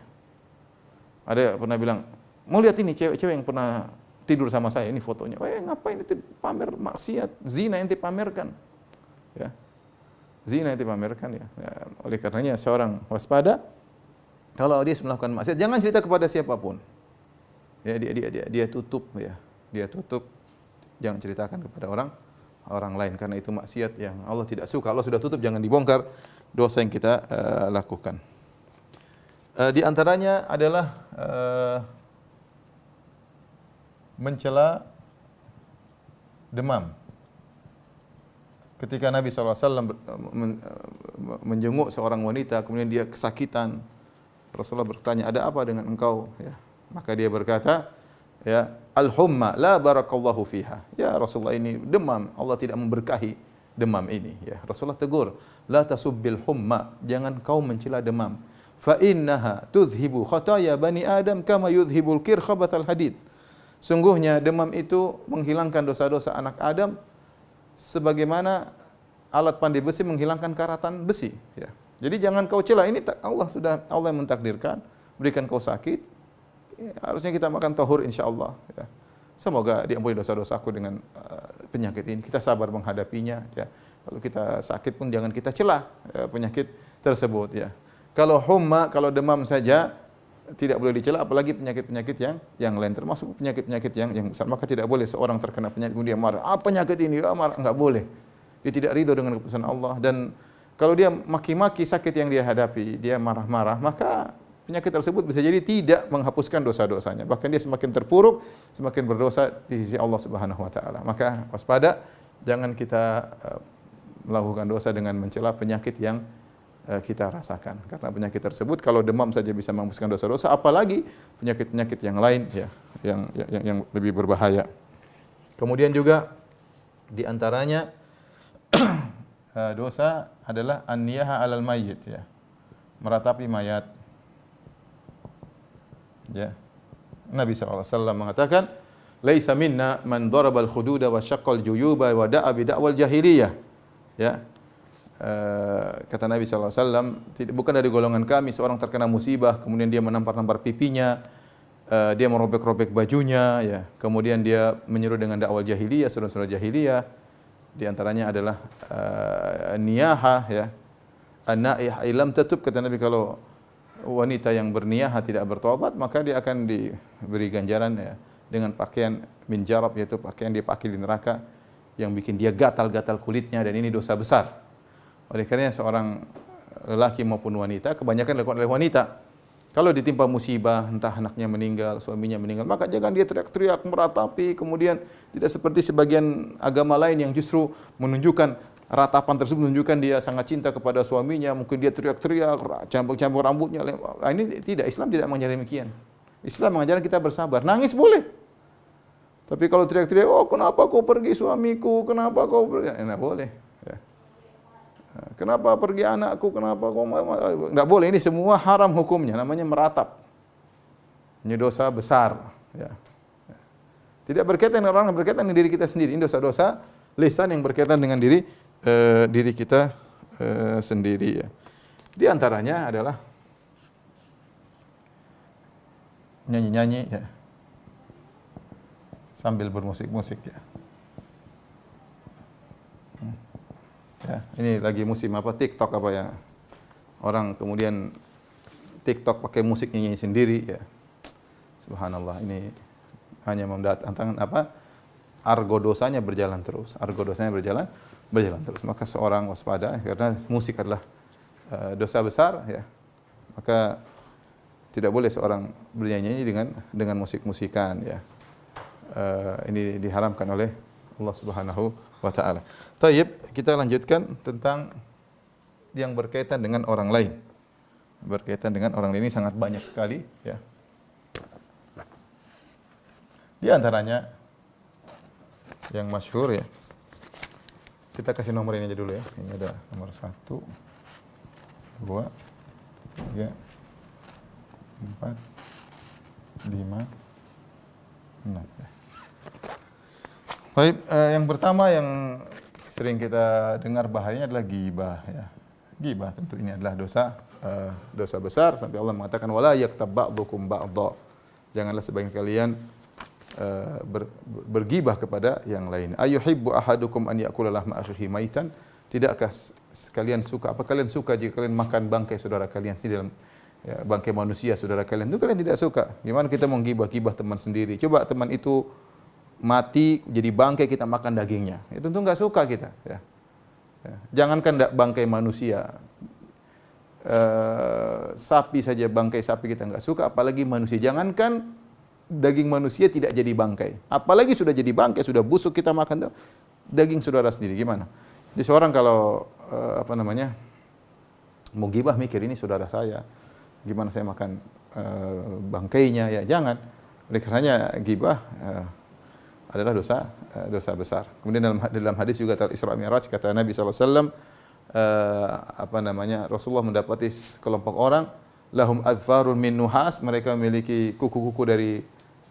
Ada pernah bilang, mau lihat ini cewek-cewek yang pernah tidur sama saya, ini fotonya. Ngapain itu pamer maksiat, zina ente pamerkan. Ya. Zina ente pamerkan ya. Oleh karenanya seorang waspada kalau dia melakukan maksiat, jangan cerita kepada siapapun. Ya, dia tutup ya. Dia tutup, jangan ceritakan kepada orang lain karena itu maksiat yang Allah tidak suka. Allah sudah tutup, jangan dibongkar dosa yang kita lakukan. Di antaranya adalah mencela demam. Ketika Nabi SAW menjenguk seorang wanita, kemudian dia kesakitan, Rasulullah bertanya, ada apa dengan engkau? Ya. Maka dia berkata, ya, al-humma la barakallahu fiha. Ya Rasulullah, ini demam, Allah tidak memberkahi demam ini. Ya, Rasulullah tegur, la tasubbil humma, jangan kau mencela demam. Fa innaha tudhhibu khataya bani Adam kama yudhhibul kir khabathal hadid. Sungguhnya demam itu menghilangkan dosa-dosa anak Adam sebagaimana alat pandai besi menghilangkan karatan besi. Ya. Jadi jangan kau cela, ini Allah yang mentakdirkan, berikan kau sakit. Ya, harusnya kita makan tahur insyaallah. Ya. Semoga diampuni dosa-dosaku dengan penyakit ini. Kita sabar menghadapinya. Ya. Kalau kita sakit pun jangan kita cela penyakit tersebut. Ya. Kalau humma, kalau demam saja tidak boleh dicela, apalagi penyakit-penyakit yang lain, termasuk penyakit-penyakit yang besar. Maka tidak boleh seorang terkena penyakit kemudian marah. Apa penyakit ini? Marah, enggak boleh. Dia tidak ridho dengan keputusan Allah, dan kalau dia maki-maki sakit yang dia hadapi, dia marah-marah, maka penyakit tersebut bisa jadi tidak menghapuskan dosa-dosanya. Bahkan dia semakin terpuruk, semakin berdosa di sisi Allah Subhanahu wa taala. Maka waspada, jangan kita melakukan dosa dengan mencela penyakit yang kita rasakan. Karena penyakit tersebut kalau demam saja bisa menghapuskan dosa-dosa, apalagi penyakit-penyakit yang lain ya, yang lebih berbahaya. Kemudian juga di antaranya dosa adalah an-niyaha 'alal mayyit ya. Meratapi mayat. Ya. Nabi sallallahu alaihi wasallam mengatakan, "Laisa minna man darabal khududa wa syaqqal juyuba wa da'a bi da'wal jahiliyah." Ya. Kata Nabi SAW, bukan dari golongan kami seorang terkena musibah, kemudian dia menampar-nampar pipinya, dia merobek-robek bajunya, ya. Kemudian dia menyeru dengan dakwah jahiliyah, seru-seru jahiliyah. Di antaranya adalah niyaha, ya. An-naih ilam tatub, kata Nabi, kalau wanita yang berniyaha tidak bertobat, maka dia akan diberi ganjaran ya, dengan pakaian min jarab, yaitu pakaian dia pakai di neraka yang bikin dia gatal-gatal kulitnya, dan ini dosa besar. Oleh karenanya seorang lelaki maupun wanita, kebanyakan dilakukan oleh wanita, kalau ditimpa musibah, entah anaknya meninggal, suaminya meninggal, maka jangan dia teriak-teriak meratapi, kemudian tidak seperti sebagian agama lain yang justru menunjukkan ratapan tersebut menunjukkan dia sangat cinta kepada suaminya, mungkin dia teriak-teriak, campur-campur rambutnya. Ini tidak, Islam tidak mengajarkan demikian. Islam mengajarkan kita bersabar, nangis boleh. Tapi kalau teriak-teriak, oh kenapa kau pergi suamiku, kenapa kau pergi, enggak boleh. Ya. Kenapa pergi anakku, kenapa kau, enggak boleh, ini semua haram hukumnya, namanya meratap. Ini dosa besar. Ya. Tidak berkaitan dengan orang, berkaitan dengan diri kita sendiri. Ini dosa-dosa lisan yang berkaitan dengan diri kita sendiri ya. Di antaranya adalah nyanyi-nyanyi ya. Sambil bermusik-musik ya. Ya, ini lagi musim apa TikTok apa ya. Orang kemudian TikTok pakai musik nyanyi sendiri ya. Subhanallah, ini hanya mendatangkan apa? Argo dosanya berjalan terus. Argo dosanya berjalan terus. Maka seorang waspada karena musik adalah dosa besar ya. Maka tidak boleh seorang bernyanyi dengan musik-musikan ya. Ini diharamkan oleh Allah Subhanahu wa taala. Taib, kita lanjutkan tentang yang berkaitan dengan orang lain. Berkaitan dengan orang lain ini sangat banyak sekali ya. Di antaranya yang masyhur ya. Kita kasih nomor ini aja dulu ya. Ini ada nomor 1 2 3 4 5 6 ya. Baik, yang pertama yang sering kita dengar bahayanya adalah ghibah ya. Ghibah tentu ini adalah dosa besar sampai Allah mengatakan wala yaktab ba'dukum ba'dha. Janganlah sebagian kalian bergibah kepada yang lain. Ayuhibbu ahadukum an ya'kula lahma akhihi maitan? Tidakkah kalian suka jika kalian makan bangkai saudara kalian di dalam ya, bangkai manusia saudara kalian? Itu kalian tidak suka. Gimana kita mau gibah teman sendiri? Coba teman itu mati jadi bangkai kita makan dagingnya. Itu tentu enggak suka kita ya. Jangankan bangkai manusia. Sapi saja bangkai sapi kita enggak suka apalagi manusia. Jangankan daging manusia tidak jadi bangkai. Apalagi sudah jadi bangkai, sudah busuk kita makan daging saudara sendiri. Gimana? Jadi seorang kalau mau gibah mikir ini saudara saya. Gimana saya makan bangkainya ya jangan. Oleh karenanya gibah adalah dosa besar. Kemudian dalam hadis juga Isra Mi'raj kata Nabi sallallahu alaihi wasallam Rasulullah mendapati kelompok orang lahum adfarun min nuhas, mereka memiliki kuku-kuku dari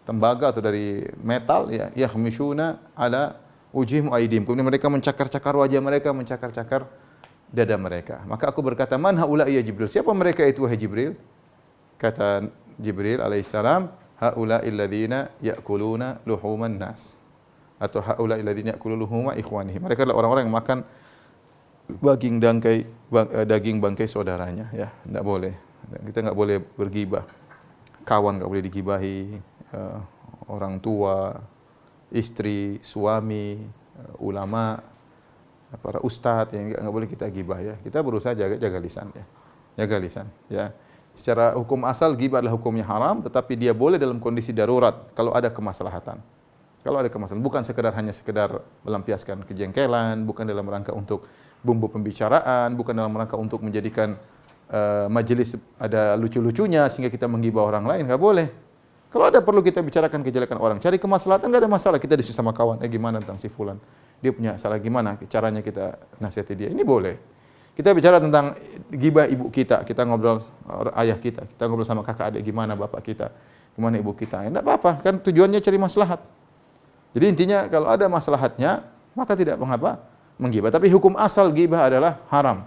tembaga atau dari metal ya, yakhmishuna ala wujihim aidim. Kemudian mereka mencakar-cakar wajah mereka, mencakar-cakar dada mereka. Maka aku berkata, "Man haula ya Jibril?" Siapa mereka itu wahai Jibril? Kata Jibril alaihissalam, "Haula illadzina ya'kuluna luhuman nas." Atau haula illadzina ya'kuluna luhuma ikhwanihim. Mereka adalah orang-orang yang makan daging bangkai saudaranya ya. Enggak boleh. Kita enggak boleh bergibah. Kawan enggak boleh digibahi. Orang tua, istri, suami, ulama, para ustadz yang enggak boleh kita gibah ya. Kita berusaha jaga lisan ya. Jaga lisan ya. Secara hukum asal gibah adalah hukumnya haram, tetapi dia boleh dalam kondisi darurat kalau ada kemaslahatan. Kalau ada kemaslahatan, bukan hanya sekedar melampiaskan kejengkelan, bukan dalam rangka untuk bumbu pembicaraan, bukan dalam rangka untuk menjadikan majelis ada lucu-lucunya sehingga kita menggibah orang lain, enggak boleh. Kalau ada perlu kita bicarakan kejelekan orang, cari kemaslahatan enggak ada masalah. Kita diskusi sama kawan, gimana tentang si fulan? Dia punya salah gimana? Caranya kita nasihati dia. Ini boleh. Kita bicara tentang gibah ibu kita ngobrol ayah kita ngobrol sama kakak adik gimana bapak kita, gimana ibu kita. Enggak apa-apa, kan tujuannya cari maslahat. Jadi intinya kalau ada maslahatnya, maka tidak mengapa menggibah. Tapi hukum asal gibah adalah haram.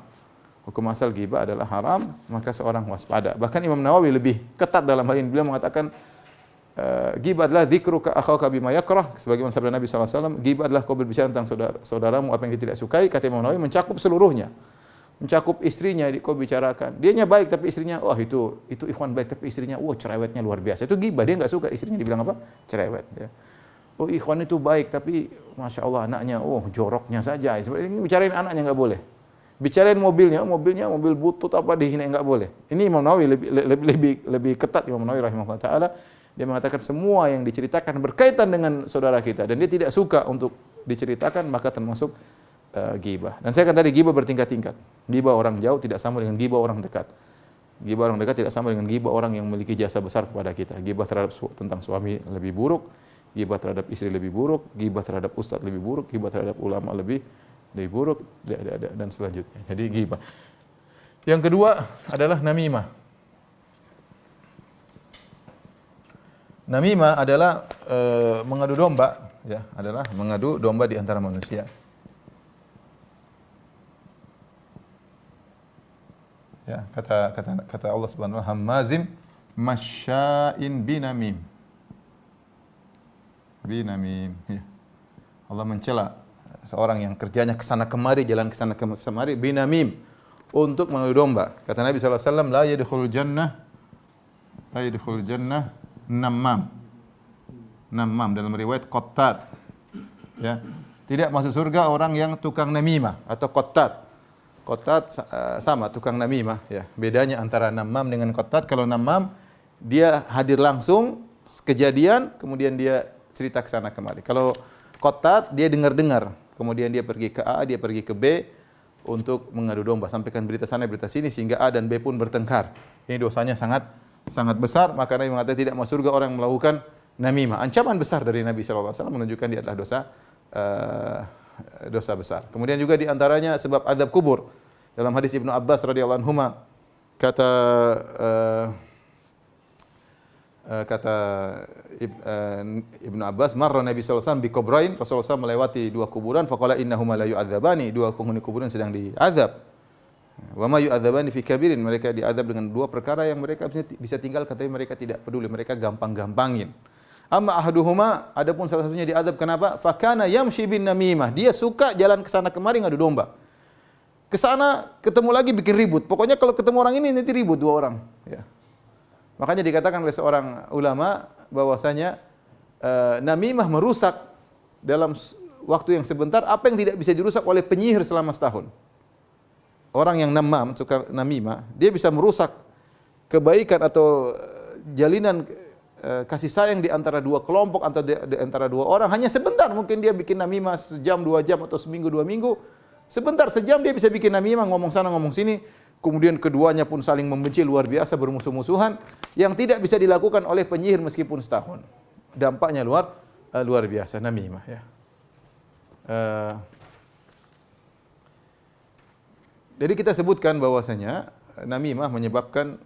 Hukum asal gibah adalah haram, maka seorang waspada. Bahkan Imam Nawawi lebih ketat dalam hal ini. Beliau mengatakan ghibah adalah dzikruka akhaka bima yakrah, sebagaimana sabda Nabi sallallahu alaihi wasallam, ghibah adalah kau berbicara tentang saudaramu apa yang dia tidak sukai. Kata Imam Nawawi mencakup seluruhnya. Mencakup istrinya kau bicarakan. Dianya baik tapi istrinya itu ikhwan baik tapi istrinya cerewetnya luar biasa. Itu ghibah, dia enggak suka istrinya dibilang apa? Cerewet ya. Oh ikhwan itu baik tapi Masya Allah anaknya joroknya saja. Sebenarnya bicarain anaknya enggak boleh. Bicarain mobil butut apa dihina enggak boleh. Ini Imam Nawawi lebih ketat. Imam Nawawi rahimahullah taala dia mengatakan semua yang diceritakan berkaitan dengan saudara kita dan dia tidak suka untuk diceritakan maka termasuk ghibah. Dan saya katakan tadi ghibah bertingkat-tingkat. Ghibah orang jauh tidak sama dengan ghibah orang dekat. Ghibah orang dekat tidak sama dengan ghibah orang yang memiliki jasa besar kepada kita. Ghibah terhadap tentang suami lebih buruk, ghibah terhadap istri lebih buruk, ghibah terhadap ustaz lebih buruk, ghibah terhadap ulama lebih buruk dan selanjutnya. Jadi ghibah. Yang kedua adalah namimah. Namimah adalah mengadu domba, ya, adalah mengadu domba di antara manusia. Ya, kata Allah Subhanahu wa taala, hammazim masya'in binamim. Binamim, ya. Allah mencela seorang yang kerjanya kesana kemari, jalan kesana kemari, binamim, untuk mengadu domba. Kata Nabi sallallahu alaihi wasallam, la yadkhulul jannah namam. Namam dalam riwayat qattat. Ya. Tidak masuk surga orang yang tukang namimah atau qattat. Qattat sama tukang namimah, ya. Bedanya antara namam dengan qattat, kalau namam dia hadir langsung kejadian kemudian dia cerita ke sana kemari. Kalau qattat dia dengar-dengar, kemudian dia pergi ke A, dia pergi ke B untuk mengadu domba, sampaikan berita sana berita sini sehingga A dan B pun bertengkar. Ini dosanya sangat besar, maka Nabi mengatakan tidak masuk surga orang yang melakukan namimah. Ancaman besar dari Nabi sallallahu alaihi wasallam menunjukkan dia adalah dosa besar. Kemudian juga di antaranya sebab azab kubur. Dalam hadis Ibnu Abbas radhiyallahu anhuma kata Ibnu Abbas, marra Nabi sallallahu alaihi wasallam bi kubrain, Rasulullah SAW melewati dua kuburan, faqala innahuma la yu'adzabani, dua penghuni kuburan sedang diazab. Wa ma yu'adzabani fi kabirin, mereka diazab dengan dua perkara yang mereka bisa tinggal, katanya mereka tidak peduli, mereka gampang-gampangin. Amma ahaduhuma, adapun salah satunya diazab kenapa? Fa kana yamshi bin namimah, dia suka jalan ke sana kemari ngadu domba. Ke sana ketemu lagi bikin ribut. Pokoknya kalau ketemu orang ini nanti ribut dua orang, ya. Makanya dikatakan oleh seorang ulama bahwasanya namimah merusak dalam waktu yang sebentar apa yang tidak bisa dirusak oleh penyihir selama setahun. Orang yang namam, suka namimah, dia bisa merusak kebaikan atau jalinan kasih sayang di antara dua kelompok atau di antara dua orang hanya sebentar. Mungkin dia bikin namimah sejam, 2 jam atau seminggu, 2 minggu. Sebentar, sejam dia bisa bikin namimah, ngomong sana ngomong sini. Kemudian keduanya pun saling membenci luar biasa, bermusuh-musuhan yang tidak bisa dilakukan oleh penyihir meskipun setahun. Dampaknya luar biasa namimah, ya. Jadi kita sebutkan bahwasanya namimah menyebabkan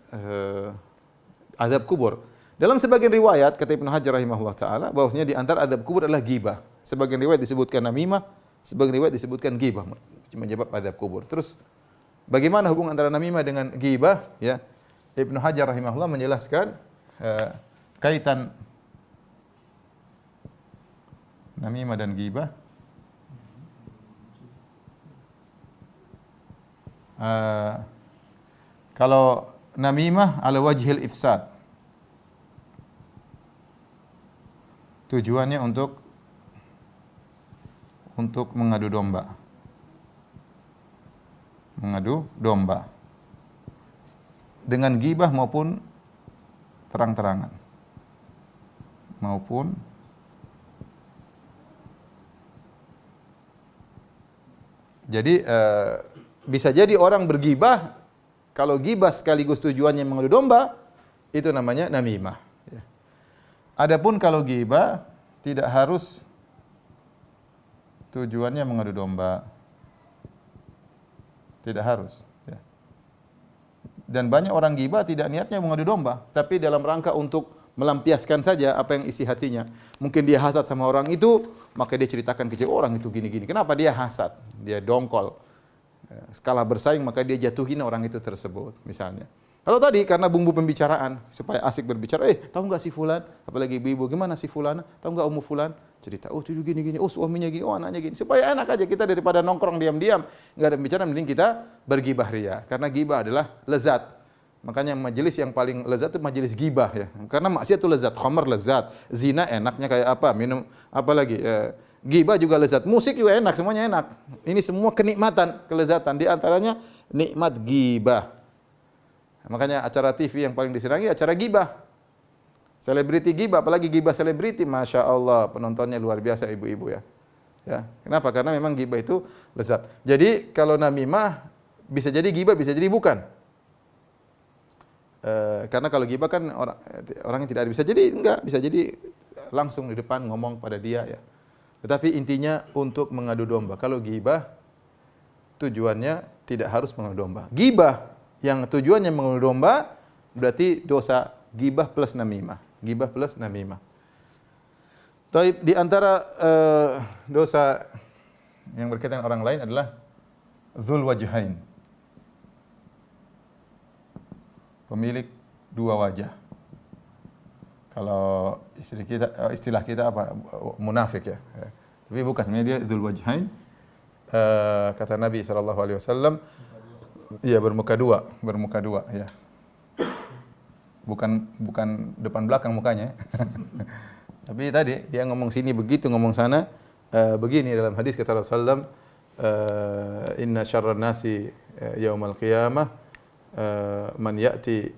azab kubur. Dalam sebagian riwayat kata Ibnu Hajar rahimahullah taala bahwasanya di antara azab kubur adalah ghibah. Sebagian riwayat disebutkan namimah, sebagian riwayat disebutkan ghibah menyebab azab kubur. Terus bagaimana hubungan antara namimah dengan ghibah? Ya, Ibnu Hajar rahimahullah menjelaskan kaitan namimah dan ghibah. Kalau namimah ala wajhil ifsad, tujuannya untuk mengadu domba. Mengadu domba. Dengan ghibah maupun terang-terangan. Maupun jadi bisa jadi orang berghibah, kalau ghibah sekaligus tujuannya mengadu domba, itu namanya namimah. Ya. Adapun kalau ghibah tidak harus tujuannya mengadu domba. Tidak harus. Ya. Dan banyak orang ghibah tidak niatnya mengadu domba, tapi dalam rangka untuk melampiaskan saja apa yang isi hatinya. Mungkin dia hasad sama orang itu, maka dia ceritakan ke orang itu gini-gini. Kenapa dia hasad? Dia dongkol. Skala bersaing, maka dia jatuhin orang itu tersebut, misalnya. Atau tadi karena bumbu pembicaraan, supaya asik berbicara, tahu enggak si fulan, apalagi ibu-ibu, gimana si fulan, tahu enggak ummu fulan, cerita, oh itu gini-gini, oh suaminya gini, oh anaknya gini, supaya enak aja kita daripada nongkrong diam-diam, enggak ada pembicaraan, mending kita bergibah ria, karena gibah adalah lezat. Makanya majelis yang paling lezat itu majelis gibah, ya. Karena maksiat itu lezat, khamar lezat, zina enaknya kayak apa, minum apa lagi, gibah juga lezat, musik juga enak, semuanya enak. Ini semua kenikmatan, kelezatan, di antaranya nikmat gibah. Makanya acara TV yang paling disenangi acara gibah. Selebriti gibah, apalagi gibah selebriti, Masya Allah, penontonnya luar biasa ibu-ibu, ya. Ya. Kenapa? Karena memang gibah itu lezat. Jadi kalau namimah bisa jadi gibah, bisa jadi bukan. Karena kalau gibah kan orang yang tidak ada, bisa jadi enggak, bisa jadi langsung di depan ngomong pada dia, ya. Tetapi intinya untuk mengadu domba. Kalau gibah tujuannya tidak harus mengadu domba. Gibah yang tujuannya mengadu domba berarti dosa gibah plus namimah. Gibah plus namimah. Taib, di antara dosa yang berkaitan dengan orang lain adalah dzul wajhain. Pemilik dua wajah. Kalau istilah kita apa? Munafik ya. Tapi bukan, sebenarnya dia dzul wajhain. Kata Nabi SAW, ya bermuka dua ya. Bukan depan belakang mukanya. Tapi tadi dia ngomong sini begitu, ngomong sana begini. Dalam hadis kata Rasulullah, inna syarran nasi yaumal qiyamah man ya'ti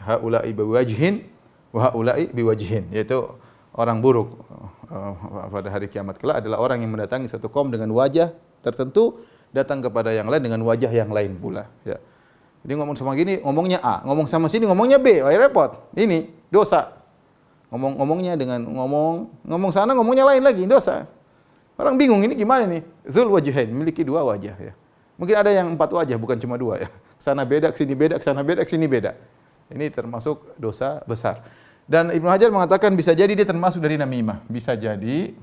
haula'i biwajhin wa haula'i biwajhin, yaitu orang buruk pada hari kiamat kelak adalah orang yang mendatangi satu kaum dengan wajah tertentu, datang kepada yang lain dengan wajah yang lain pula, ya. Jadi ngomong sama gini ngomongnya A, ngomong sama sini ngomongnya B, wah repot. Ini dosa. Ngomongnya dengan ngomong sana ngomongnya lain lagi, dosa. Orang bingung ini gimana nih? Dzul wajhain, memiliki dua wajah ya. Mungkin ada yang 4 wajah, bukan cuma 2 ya. Sana beda, sini beda, sana beda, sini beda. Ini termasuk dosa besar. Dan Ibnu Hajar mengatakan bisa jadi dia termasuk dari namimah. Bisa jadi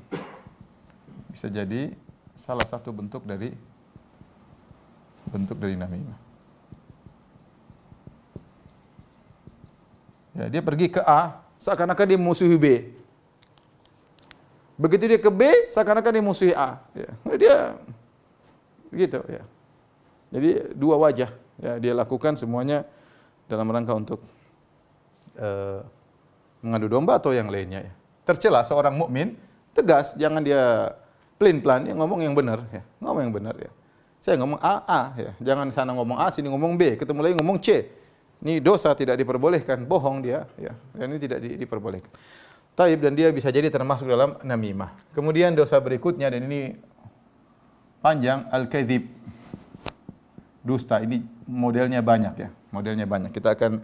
salah satu bentuk dari namimah. Ya, dia pergi ke A, seakan-akan dia musuhi B. Begitu dia ke B, seakan-akan dia musuhi A. Ya. Dia begitu ya. Jadi 2 wajah ya, dia lakukan semuanya dalam rangka untuk mengadu domba atau yang lainnya ya. Tercela seorang mukmin tegas, jangan dia pelin-pelan, dia ngomong yang benar ya. Ngomong yang benar ya. Saya ngomong A ya. Jangan sana ngomong A, sini ngomong B, ketemu lagi ngomong C. Ini dosa, tidak diperbolehkan, bohong dia ya. Dan ini tidak diperbolehkan. Taib, dan dia bisa jadi termasuk dalam namimah. Kemudian dosa berikutnya, dan ini panjang, al-kadzib. Dusta, ini modelnya banyak ya. Modelnya banyak. Kita akan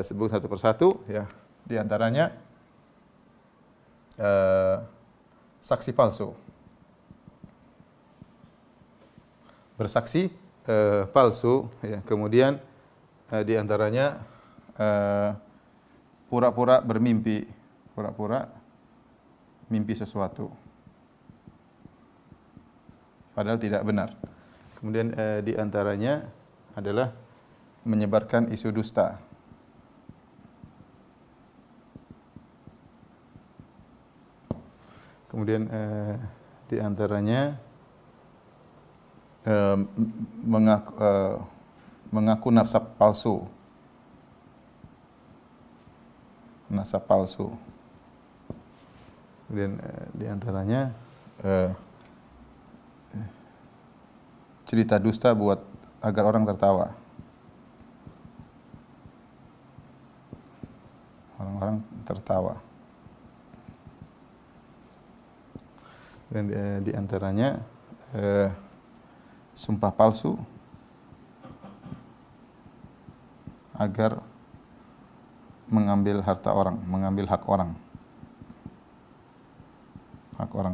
sebut satu persatu ya. Di antaranya saksi palsu. Bersaksi palsu ya. Kemudian di antaranya pura-pura bermimpi, pura-pura mimpi sesuatu padahal tidak benar. Kemudian di antaranya adalah menyebarkan isu dusta. Kemudian di antaranya mengaku nasab palsu. Nasab palsu. Kemudian di antaranya cerita dusta buat agar orang tertawa. Orang-orang tertawa. Dan di antaranya sumpah palsu agar mengambil harta orang, mengambil hak orang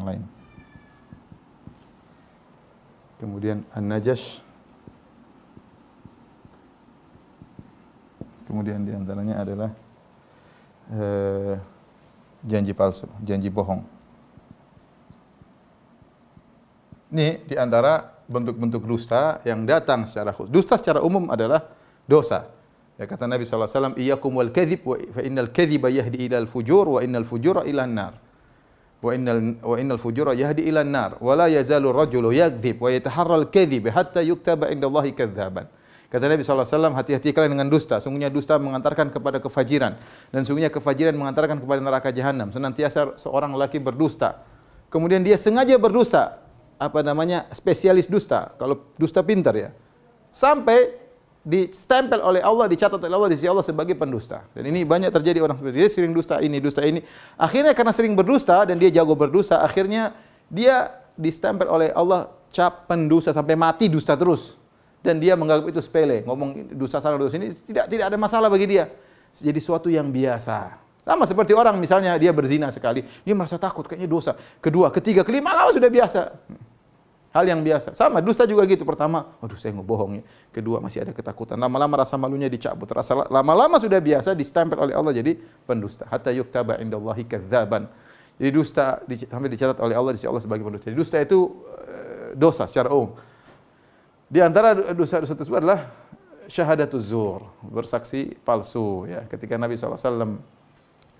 lain. Kemudian an-najash. Kemudian di antaranya adalah janji palsu, janji bohong. Ini di antara bentuk-bentuk dusta yang datang secara khusus. Dusta secara umum adalah dosa. Ya, kata Nabi SAW, iyyakum wal kadhib fa innal kadhiba yahdi ilal fujur wa innal fujura ilan nar. Wa innal fujura yahdi ilan nar. Wa la yazalu rajulu yakdzib wa yataharral kadhib hatta yuktaba indallahi kadzaban. Kata Nabi SAW, hati-hati kalian dengan dusta. Sungguhnya dusta mengantarkan kepada kefajiran. Dan sungguhnya kefajiran mengantarkan kepada neraka jahanam. Senantiasa seorang lelaki berdusta. Kemudian dia sengaja berdusta. Spesialis dusta. Kalau dusta pintar ya. Sampai distempel oleh Allah, dicatat oleh Allah di sisi Allah sebagai pendusta. Dan ini banyak terjadi orang seperti dia sering dusta ini. Akhirnya karena sering berdusta dan dia jago berdusta, akhirnya dia distempel oleh Allah cap pendusta sampai mati dusta terus. Dan dia menganggap itu sepele, ngomong dusta sana dusta sini tidak ada masalah bagi dia. Jadi suatu yang biasa. Sama seperti orang misalnya dia berzina sekali, dia merasa takut kayaknya dosa. Kedua, ketiga, kelima lama sudah biasa. Hal yang biasa. Sama, dusta juga gitu. Pertama, aduh saya ngebohong ya. Kedua, masih ada ketakutan. Lama-lama rasa malunya dicabut. Lama-lama sudah biasa, distempel oleh Allah jadi pendusta. Hatta yuktaba indallahi kadzaban. Jadi dusta sampai dicatat oleh Allah di sisi Allah sebagai pendusta. Jadi dusta itu dosa secara umum. Di antara dosa-dosa tersebut adalah syahadatuz zur, bersaksi palsu ya. Ketika Nabi SAW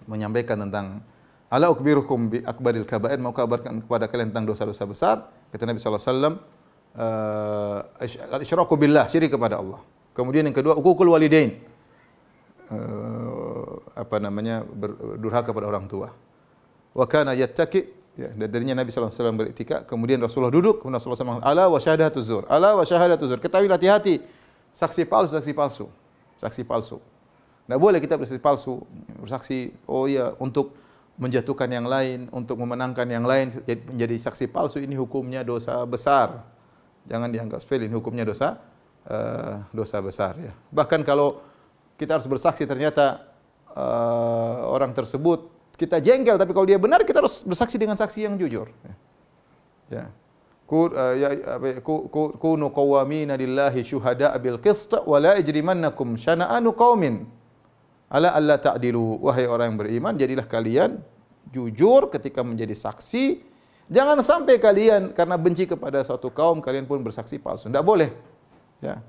menyampaikan tentang ala ukbirukum bi akbaril kaba'ir, mau kabarkan kepada kalian tentang dosa-dosa besar, kata Nabi SAW, al-isyraku billah, syirik kepada Allah. Kemudian yang kedua, uququl walidain, durhaka kepada orang tua. Wa kana yattaki, ya, darinya Nabi SAW beriktikaf, kemudian Rasulullah duduk, kemudian Rasulullah SAW, ala wa syahadatuz zur, ala wa syahadatuz zur. Ketahui, hati-hati, saksi palsu. Tidak boleh kita bersaksi palsu, bersaksi, oh ya, untuk menjatuhkan yang lain, untuk memenangkan yang lain, menjadi saksi palsu, ini hukumnya dosa besar. Jangan dianggap sepele, ini hukumnya dosa besar ya. Bahkan kalau kita harus bersaksi ternyata orang tersebut kita jengkel, tapi kalau dia benar kita harus bersaksi dengan saksi yang jujur. Ya. Kunu qawwamina lillahi syuhada'a bil qist wa la yajrimannakum syana'anu qaumin ala alla ta'dilu. Wahai orang yang beriman, jadilah kalian jujur ketika menjadi saksi. Jangan sampai kalian karena benci kepada suatu kaum kalian pun bersaksi palsu. Tidak boleh. Ya.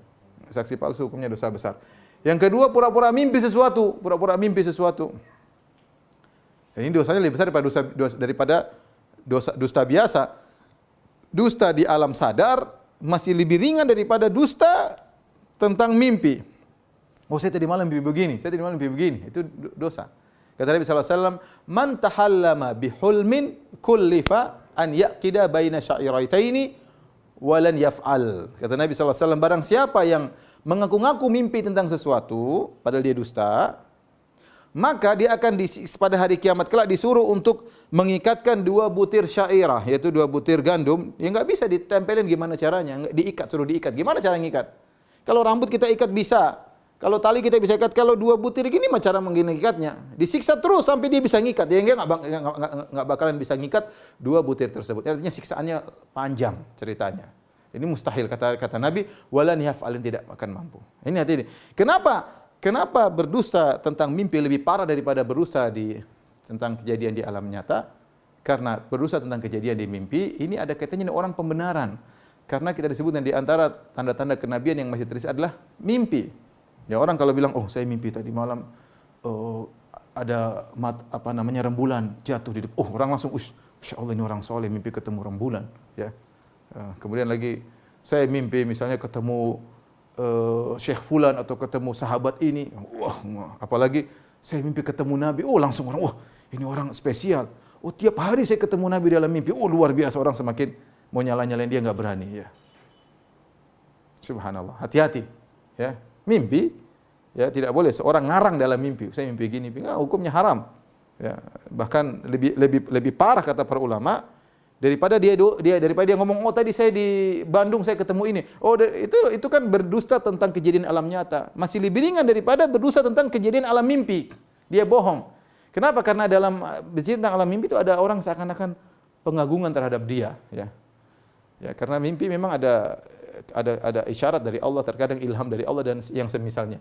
Saksi palsu hukumnya dosa besar. Yang kedua, pura-pura mimpi sesuatu. Ini dosanya lebih besar daripada dusta biasa. Dusta di alam sadar masih lebih ringan daripada dusta tentang mimpi. Oh, saya tadi malam mimpi begini, itu dosa. Kata Nabi SAW, man tahallama bihulmin kullifa an yaqida baina syairataini walan yaf'al. Kata Nabi SAW, barang siapa yang mengaku-ngaku mimpi tentang sesuatu, padahal dia dusta, maka dia akan pada hari kiamat kelak disuruh untuk mengikatkan 2 butir syairah, yaitu 2 butir gandum, yang enggak bisa ditempelin, gimana caranya? Suruh diikat. Gimana cara ngikat? Kalau rambut kita ikat bisa, kalau tali kita bisa ikat, kalau 2 butir gini mah cara mengikatnya? Disiksa terus sampai dia bisa ngikat. Dia enggak bakalan bisa ngikat 2 butir tersebut. Artinya siksaannya panjang ceritanya. Ini mustahil kata Nabi, walan yaf'alin, tidak akan mampu. Ini hati-hati. Kenapa berdusta tentang mimpi lebih parah daripada berdusta tentang kejadian di alam nyata? Karena berdusta tentang kejadian di mimpi, ini ada kaitannya dengan orang pembenaran. Karena kita disebutkan di antara tanda-tanda kenabian yang masih terisi adalah mimpi. Ya, orang kalau bilang, oh saya mimpi tadi malam ada rembulan jatuh di depan. Oh, orang langsung, Masya Allah ini orang soleh mimpi ketemu rembulan. Ya. Kemudian lagi saya mimpi misalnya ketemu Syekh Fulan atau ketemu sahabat ini, wah, apalagi saya mimpi ketemu Nabi, langsung orang, wah ini orang spesial, tiap hari saya ketemu Nabi dalam mimpi, luar biasa, orang semakin mau nyalain dia nggak berani ya. Subhanallah, hati-hati ya, mimpi ya tidak boleh seorang ngarang dalam mimpi, saya mimpi gini, hukumnya haram ya. Bahkan lebih parah kata para ulama, daripada dia ngomong, tadi saya di Bandung saya ketemu ini. Itu kan berdusta tentang kejadian alam nyata. Masih lebih ringan daripada berdusta tentang kejadian alam mimpi. Dia bohong. Kenapa? Karena dalam bercerita tentang alam mimpi itu ada orang seakan-akan pengagungan terhadap dia, ya. Ya, karena mimpi memang ada isyarat dari Allah, terkadang ilham dari Allah dan yang semisalnya.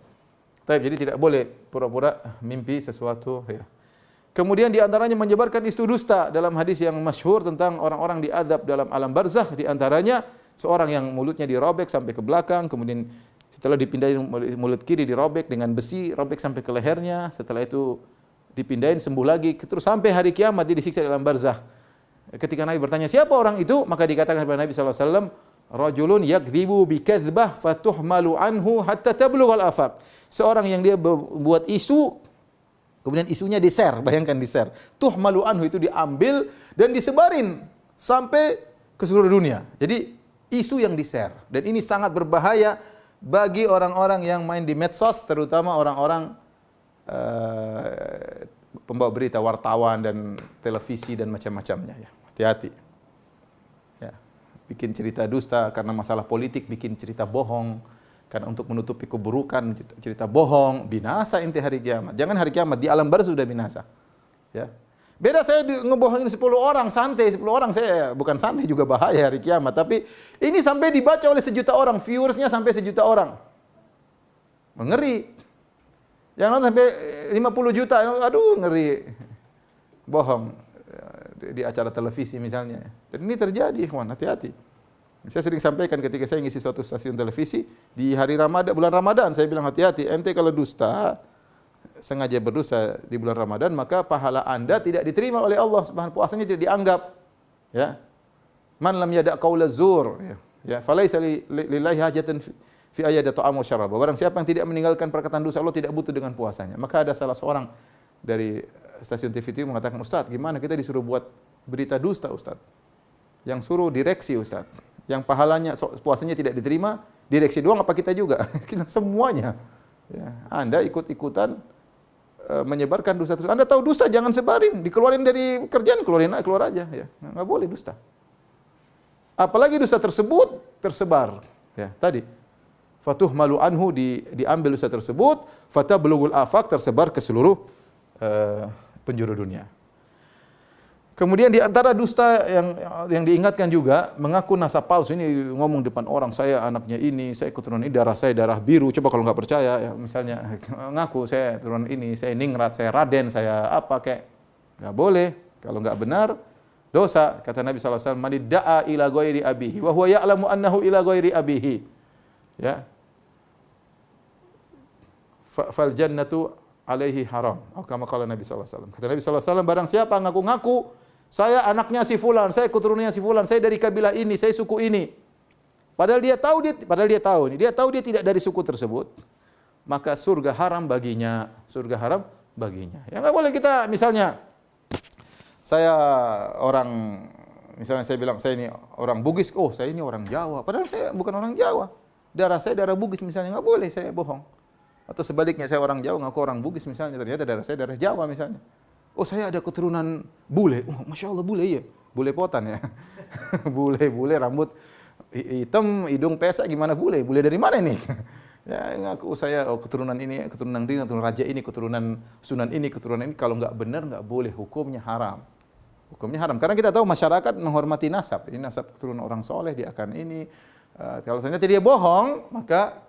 Jadi tidak boleh pura-pura mimpi sesuatu, ya. Kemudian di antaranya menyebarkan isu dusta dalam hadis yang masyhur tentang orang-orang diadab dalam alam barzakh. Di antaranya seorang yang mulutnya dirobek sampai ke belakang, kemudian setelah dipindahin mulut kiri dirobek dengan besi, robek sampai ke lehernya, setelah itu dipindahin sembuh lagi, terus sampai hari kiamat dia disiksa dalam barzakh. Ketika Nabi bertanya siapa orang itu, maka dikatakan kepada Nabi SAW, rajulun yakdzibu bi kadzbah fatuhmalu anhu hatta tablughal afaq. Seorang yang dia buat isu, kemudian isunya di-share, bayangkan di-share. Tuhmalu anhu itu diambil dan disebarin sampai ke seluruh dunia. Jadi isu yang di-share, dan ini sangat berbahaya bagi orang-orang yang main di medsos, terutama orang-orang pembawa berita, wartawan dan televisi dan macam-macamnya ya. Hati-hati. Ya. Bikin cerita dusta karena masalah politik, bikin cerita bohong karena untuk menutupi keburukan, cerita bohong, binasa inti hari kiamat. Jangan hari kiamat, di alam barzakh sudah binasa. Ya. Beda saya ngebohongin 10 orang, santai 10 orang, saya bukan santai juga bahaya hari kiamat, tapi ini sampai dibaca oleh 1 juta orang, viewersnya sampai 1 juta orang. Ngeri. Yang nonton sampai 50 juta, aduh ngeri. Bohong. di acara televisi misalnya. Dan ini terjadi, ikhwan, hati-hati. Saya sering sampaikan ketika saya ngisi suatu stasiun televisi di hari Ramadan, bulan Ramadan, saya bilang hati-hati, ente kalau dusta, sengaja berdusta di bulan Ramadan, maka pahala Anda tidak diterima oleh Allah Subhanahu, puasanya tidak dianggap. Ya. Man lam yada' qaula zur, ya. Falaisa lillahi hajatun fi ayyada ta'am wa syarab. Barang siapa yang tidak meninggalkan perkataan dosa, Allah tidak butuh dengan puasanya. Maka ada salah seorang dari stasiun TV itu mengatakan, "Ustaz, gimana kita disuruh buat berita dusta, Ustaz? Yang suruh direksi, Ustaz. Yang pahalanya puasanya tidak diterima, direksi doang apa kita juga?" Kita semuanya. Ya, Anda ikut-ikutan menyebarkan dusta. Anda tahu dusta, jangan sebarin, dikeluarin dari kerjaan, keluar aja, ya. Enggak boleh dusta. Apalagi dusta tersebut tersebar, ya. Tadi fatuhmalu anhu, diambil dusta tersebut, fatablugul afaq, tersebar ke seluruh penjuru dunia. Kemudian di antara dusta yang diingatkan juga, mengaku nasab palsu. Ini ngomong depan orang, saya anaknya ini, saya keturunan ini, darah saya darah biru. Coba kalau nggak percaya, ya, misalnya ngaku saya keturunan ini, saya ningrat, saya raden, saya apa, kayak nggak boleh. Kalau nggak benar, dosa. Kata Nabi SAW, "Man da'a ila ghairi abihi wa huwa ya'lamu annahu ila ghairi abihi." Ya. Fal jannatu alaihi haram. Kama qala Nabi SAW. Kata Nabi SAW, barang siapa ngaku-ngaku, saya anaknya si fulan, saya keturunannya si fulan, saya dari kabilah ini, saya suku ini. Padahal dia tahu dia tidak dari suku tersebut, maka surga haram baginya. Surga haram baginya. Ya enggak boleh kita, misalnya saya bilang saya ini orang Bugis, oh saya ini orang Jawa, padahal saya bukan orang Jawa. Darah saya darah Bugis misalnya, enggak boleh saya bohong. Atau sebaliknya, saya orang Jawa ngaku orang Bugis misalnya, ternyata darah saya darah Jawa misalnya. Oh saya ada keturunan bule, oh masya Allah bule, ya, bule potan ya, bule rambut hitam, hidung pesek, gimana bule dari mana ini? Ya ngaku saya keturunan ini, keturunan ini, keturunan raja ini, keturunan sunan ini, keturunan ini. Kalau nggak benar nggak boleh, hukumnya haram. Hukumnya haram karena kita tahu masyarakat menghormati nasab. Ini nasab keturunan orang soleh, dia akan ini. Kalau ternyata dia bohong, maka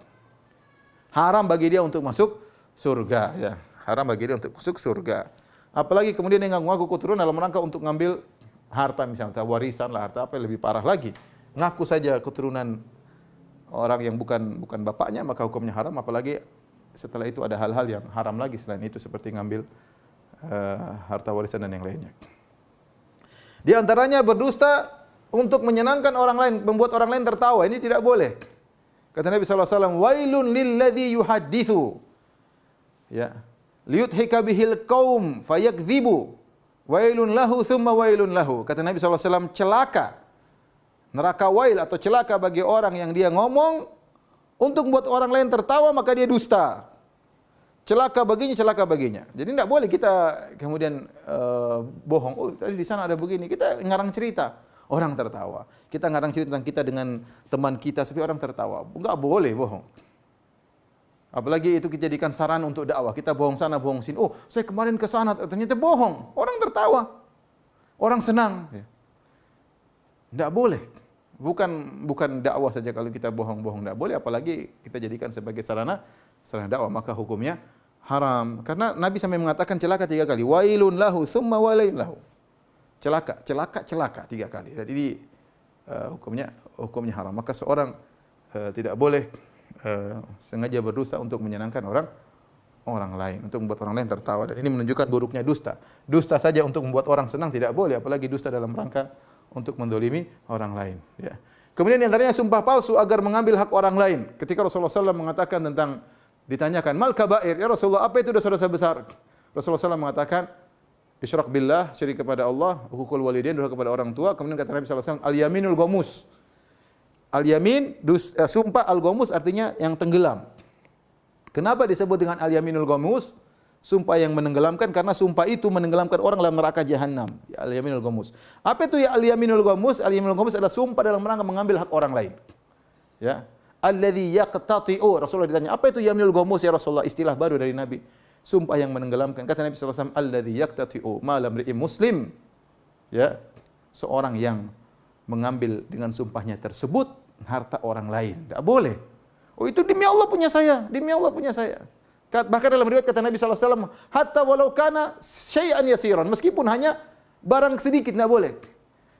haram bagi dia untuk masuk surga. Ya, haram bagi dia untuk masuk surga. Apalagi kemudian yang ngaku keturunan dalam rangka untuk ngambil harta, misalnya warisan lah, harta apa yang lebih parah lagi. Ngaku saja keturunan orang yang bukan bapaknya, maka hukumnya haram. Apalagi setelah itu ada hal-hal yang haram lagi selain itu, seperti ngambil harta warisan dan yang lainnya. Di antaranya berdusta untuk menyenangkan orang lain, membuat orang lain tertawa. Ini tidak boleh. Kata Nabi SAW, "Wailun lilladzi yuhadditsu." Ya. "Liyudhika bihil qaum fayakdzibu. Wailun lahu thumma wailun lahu." Kata Nabi SAW, celaka. Neraka wail atau celaka bagi orang yang dia ngomong untuk membuat orang lain tertawa, maka dia dusta. Celaka baginya. Jadi tidak boleh kita kemudian bohong. Oh, tadi di sana ada begini. Kita ngarang cerita, orang tertawa. Kita ngarang cerita tentang kita dengan teman kita supaya orang tertawa. Enggak boleh bohong. Apalagi itu dijadikan saran untuk dakwah. Kita bohong sana, bohong sini. Oh, saya kemarin ke sana, ternyata bohong. Orang tertawa. Orang senang. Tidak boleh. Bukan dakwah saja kalau kita bohong-bohong, tidak boleh. Apalagi kita jadikan sebagai sarana dakwah, maka hukumnya haram. Karena Nabi sampai mengatakan celaka 3 kali. Wailun lahu, thumma wailun lahu. Celaka 3 kali. Jadi hukumnya haram. Maka seorang tidak boleh sengaja berdusta untuk menyenangkan orang lain, untuk membuat orang lain tertawa. Dan ini menunjukkan buruknya dusta. Dusta saja untuk membuat orang senang tidak boleh, apalagi dusta dalam rangka untuk mendolimi orang lain. Ya. Kemudian antaranya sumpah palsu agar mengambil hak orang lain. Ketika Rasulullah SAW mengatakan tentang, ditanyakan, mal kabair, ya Rasulullah, apa itu dosa-dosa besar? Rasulullah SAW mengatakan, isyrak billah, syirik kepada Allah, hukukul walidain, dosa kepada orang tua. Kemudian kata Nabi SAW, al-yaminul ghamus. Al-yamin, sumpah al-ghamus artinya yang tenggelam. Kenapa disebut dengan al-yaminul ghamus? Sumpah yang menenggelamkan, karena sumpah itu menenggelamkan orang dalam neraka jahanam. Ya, al-yaminul ghamus. Apa itu ya al-yaminul ghamus? Al-yaminul ghamus adalah sumpah dalam rangka mengambil hak orang lain. Ya. Alladzi yaqtati'u. Rasulullah ditanya, apa itu yaminul ghamus ya Rasulullah? Istilah baru dari Nabi. Sumpah yang menenggelamkan. Kata Nabi sallallahu alaihi wasallam, alladzi yaqtati'u ma lam ri'im muslim. Ya. Seorang yang mengambil dengan sumpahnya tersebut harta orang lain. Tidak boleh. Oh itu demi Allah punya saya, demi Allah punya saya. Bahkan dalam riwayat kata Nabi SAW, hatta walau kana syai'an yasiran, meskipun hanya Barang sedikit tidak boleh.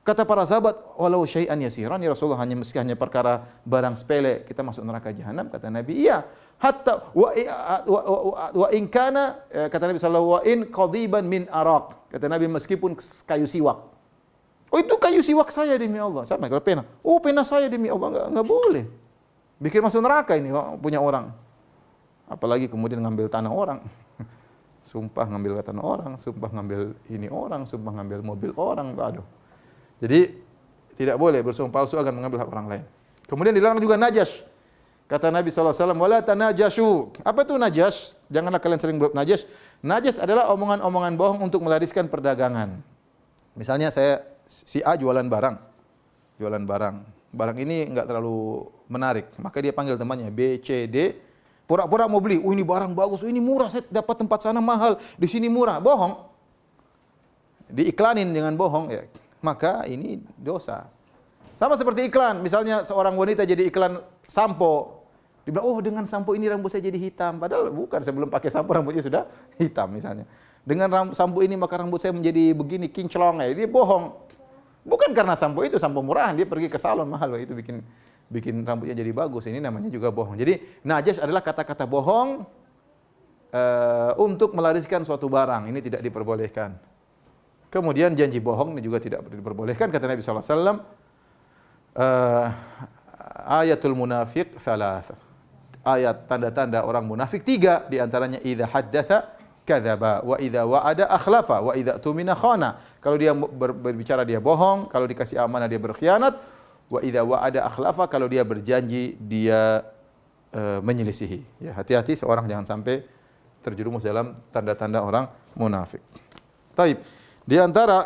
Kata para sahabat, walau syai'an yasiran, ya Rasulullah, hanya perkara barang sepele kita masuk neraka jahanam. Kata Nabi, iya. Hatta wa in kana, kata Nabi sallallahu wa in qadiban min araq. Kata Nabi, meskipun kayu siwak. Oh, itu kayu siwak saya demi Allah. Sama kalau pena. Oh, pena saya demi Allah, enggak boleh. Bikin masuk neraka ini punya orang. Apalagi kemudian ngambil tanah orang. Sumpah ngambil tanah orang, sumpah ngambil ini orang, sumpah ngambil mobil orang. Aduh. Jadi tidak boleh bersumpah palsu akan mengambil hak orang lain. Kemudian dilarang juga najas. Kata Nabi SAW, wala tanajashu. Apa itu najas? Janganlah kalian sering berbuat najas. Najas adalah omongan-omongan bohong untuk melariskan perdagangan. Misalnya si A jualan barang. Barang ini enggak terlalu menarik. Maka dia panggil temannya B, C, D. Pura-pura mau beli. Oh, ini barang bagus. Oh, ini murah. Saya dapat tempat sana mahal. Di sini murah. Bohong. Diiklanin dengan bohong. Ya. Maka ini dosa. Sama seperti iklan. Misalnya seorang wanita jadi iklan sampo. Dia bilang, oh dengan sampo ini rambut saya jadi hitam. Padahal bukan, sebelum pakai sampo rambutnya sudah hitam misalnya. Dengan sampo ini maka rambut saya menjadi begini, kinclong. Ya. Dia bohong. Bukan karena sampo itu, sampo murahan. Dia pergi ke salon mahal. Itu bikin rambutnya jadi bagus. Ini namanya juga bohong. Jadi najas adalah kata-kata bohong untuk melariskan suatu barang. Ini tidak diperbolehkan. Kemudian janji bohong ini juga tidak diperbolehkan. Kata Nabi SAW, ayatul munafiq salas. Ayat tanda-tanda orang munafik 3, di antaranya idza haddatsa kadzaba wa idza wa'ada akhlafa wa idza tumina khana. Kalau dia berbicara dia bohong, kalau dikasih amanah dia berkhianat, wa idza wa'ada akhlafa, kalau dia berjanji dia menyelisihi. Ya, hati-hati seorang jangan sampai terjerumus dalam tanda-tanda orang munafik. Taib. Di antara